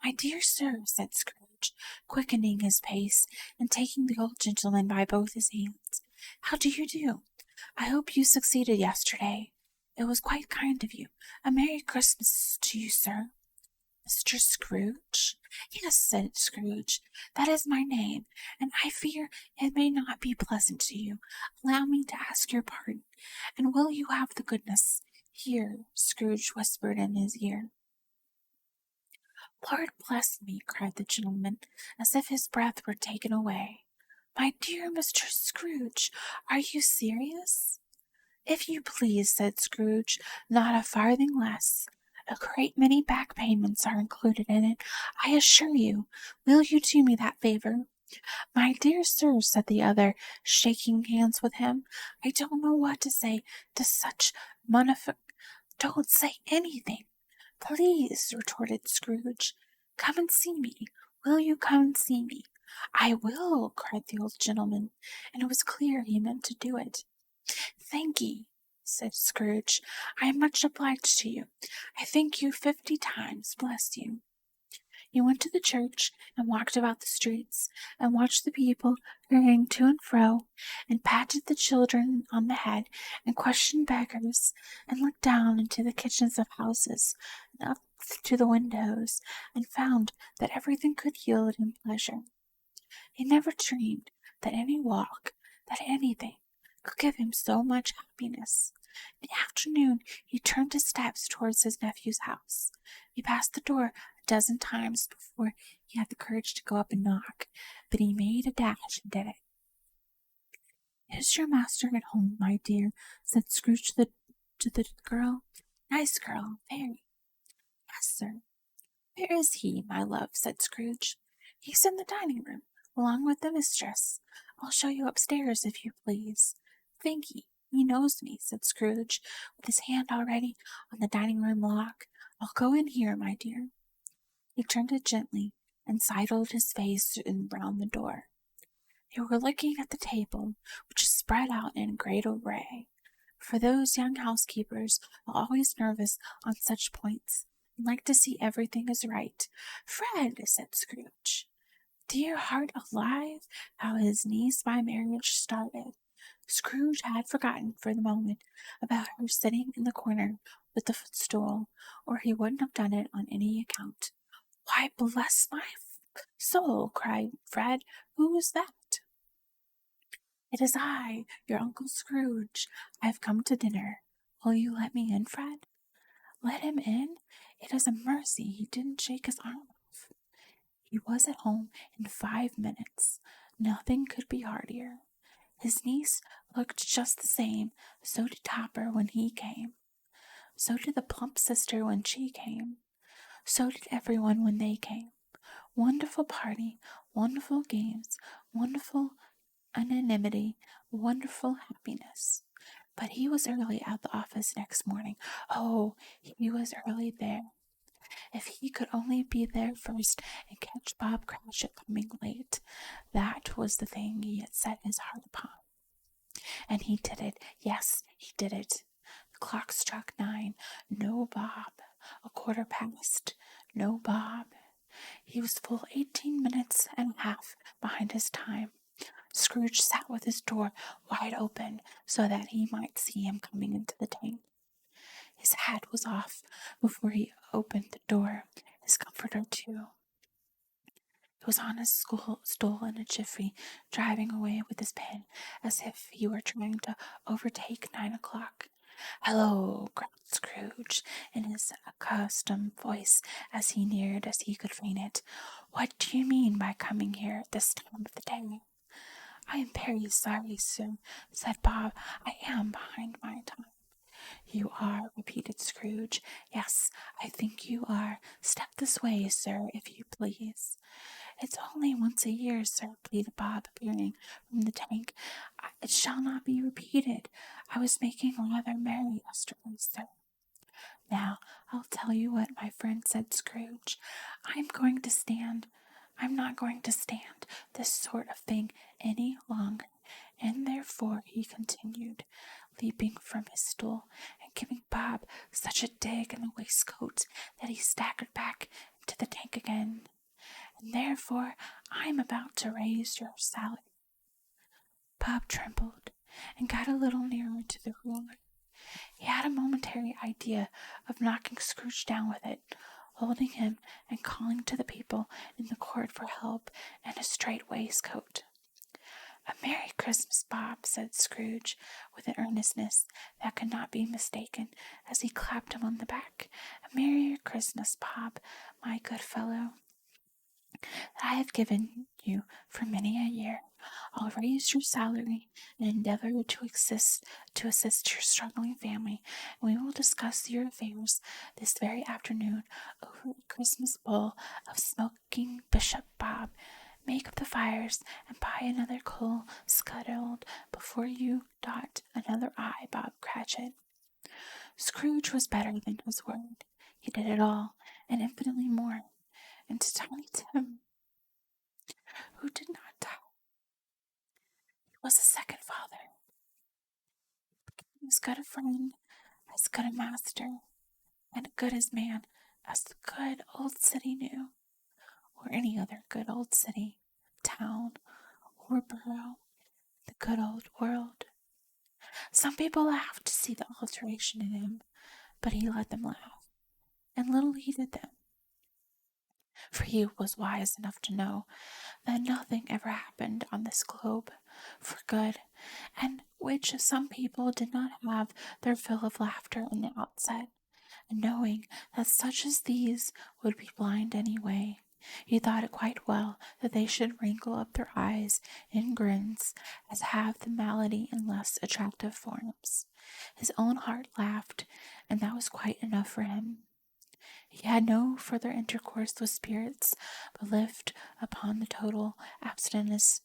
"My dear sir," said Scrooge, quickening his pace, and taking the old gentleman by both his hands, "how do you do? I hope you succeeded yesterday. It was quite kind of you. A Merry Christmas to you, sir." "Mr. Scrooge?" "Yes," said Scrooge, "that is my name, and I fear it may not be pleasant to you. Allow me to ask your pardon, and will you have the goodness—" Here Scrooge whispered in his ear. "Lord bless me!" cried the gentleman, as if his breath were taken away. "My dear Mr. Scrooge, are you serious?" "If you please," said Scrooge, "not a farthing less. A great many back payments are included in it, I assure you. Will you do me that favor?" "My dear sir," said the other, shaking hands with him, "I don't know what to say to such "Don't say anything, please," retorted Scrooge. "Come and see me. Will you come and see me?" "I will," cried the old gentleman, and it was clear he meant to do it. "Thank'ee," said Scrooge. "I am much obliged to you. I thank you 50 times. Bless you." He went to the church, and walked about the streets, and watched the people hurrying to and fro, and patted the children on the head, and questioned beggars, and looked down into the kitchens of houses, and up to the windows, and found that everything could yield him pleasure. He never dreamed that any walk, that anything, could give him so much happiness. In the afternoon, he turned his steps towards his nephew's house. He passed the door a dozen times before he had the courage to go up and knock, but he made a dash and did it. "Is your master at home, my dear?" said Scrooge to the girl. "Nice girl, very." "Yes, sir." "Where is he, my love?" said Scrooge. "He's in the dining room, along with the mistress. I'll show you upstairs, if you please." "Thank ye. He knows me," said Scrooge, with his hand already on the dining room lock. "I'll go in here, my dear." He turned it gently, and sidled his face in round the door. They were looking at the table, which was spread out in great array. For those young housekeepers are always nervous on such points, and like to see everything is right. "Fred," said Scrooge, "dear heart alive, how his niece by marriage started." Scrooge had forgotten for the moment about her sitting in the corner with the footstool, or he wouldn't have done it on any account. "Why, bless my soul!" cried Fred. "Who is that?" "It is I, your Uncle Scrooge. I have come to dinner. Will you let me in, Fred?" "Let him in? It is a mercy he didn't shake his arm off." He was at home in 5 minutes. Nothing could be heartier. His niece looked just the same. So did Topper when he came. So did the plump sister when she came. So did everyone when they came. Wonderful party, wonderful games, wonderful anonymity, wonderful happiness. But he was early at the office next morning. Oh, he was early there. If he could only be there first and catch Bob Cratchit coming late, that was the thing he had set his heart upon. And he did it. Yes, he did it. The clock struck 9. No Bob. 1/4 past. No Bob. He was full 18 minutes and a half behind his time. Scrooge sat with his door wide open so that he might see him coming into the tank. His hat was off before he opened the door, his comforter too. He was on his stool in a jiffy, driving away with his pen as if he were trying to overtake 9 o'clock. "Hello," growled Scrooge, in his accustomed voice, as he neared as he could feign it. "What do you mean by coming here at this time of the day?" "I am very sorry, sir," said Bob. "I am behind my time." "You are?" repeated Scrooge. "Yes, I think you are. Step this way, sir, if you please." "It's only once a year, sir," pleaded Bob, appearing from the tank. "It shall not be repeated. I was making rather merry yesterday, sir." "Now, I'll tell you what my friend," said Scrooge. I'm not going to stand this sort of thing any longer. And therefore," he continued, leaping from his stool and giving Bob such a dig in the waistcoat that he staggered back into the tank again, "and therefore I'm about to raise your salary." Bob trembled and got a little nearer to the ruler. He had a momentary idea of knocking Scrooge down with it, holding him and calling to the people in the court for help and a straight waistcoat. "A Merry Christmas, Bob," said Scrooge, with an earnestness that could not be mistaken, as he clapped him on the back. "A Merry Christmas, Bob, my good fellow, that I have given you for many a year. I'll raise your salary and endeavor to assist your struggling family, and we will discuss your affairs this very afternoon over a Christmas bowl of smoking bishop, Bob. Make up the fires and buy another coal scuttled before you dot another I, Bob Cratchit." Scrooge was better than his word. He did it all, and infinitely more. And to Tiny Tim, who did not die, he was a second father. He was good a friend, as good a master, and good as man as the good old city knew, or any other good old city, town, or borough, the good old world. Some people laughed to see the alteration in him, but he let them laugh, and little heeded them. for he was wise enough to know that nothing ever happened on this globe for good, and which some people did not have their fill of laughter in the outset, and knowing that such as these would be blind anyway, he thought it quite well that they should wrinkle up their eyes in grins as have the malady in less attractive forms. His own heart laughed, and that was quite enough for him. He had no further intercourse with spirits, but lived upon the total abstinence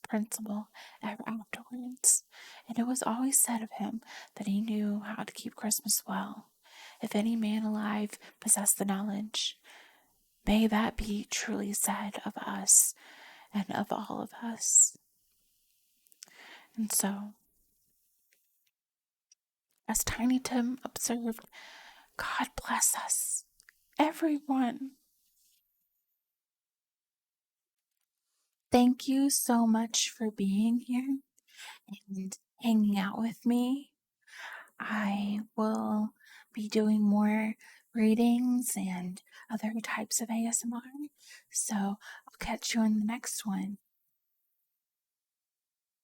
principle ever afterwards, and it was always said of him that he knew how to keep Christmas well. If any man alive possessed the knowledge, may that be truly said of us and of all of us. And so, as Tiny Tim observed, God bless us, everyone. Thank you so much for being here and hanging out with me. I will be doing more readings and other types of ASMR. So I'll catch you in the next one.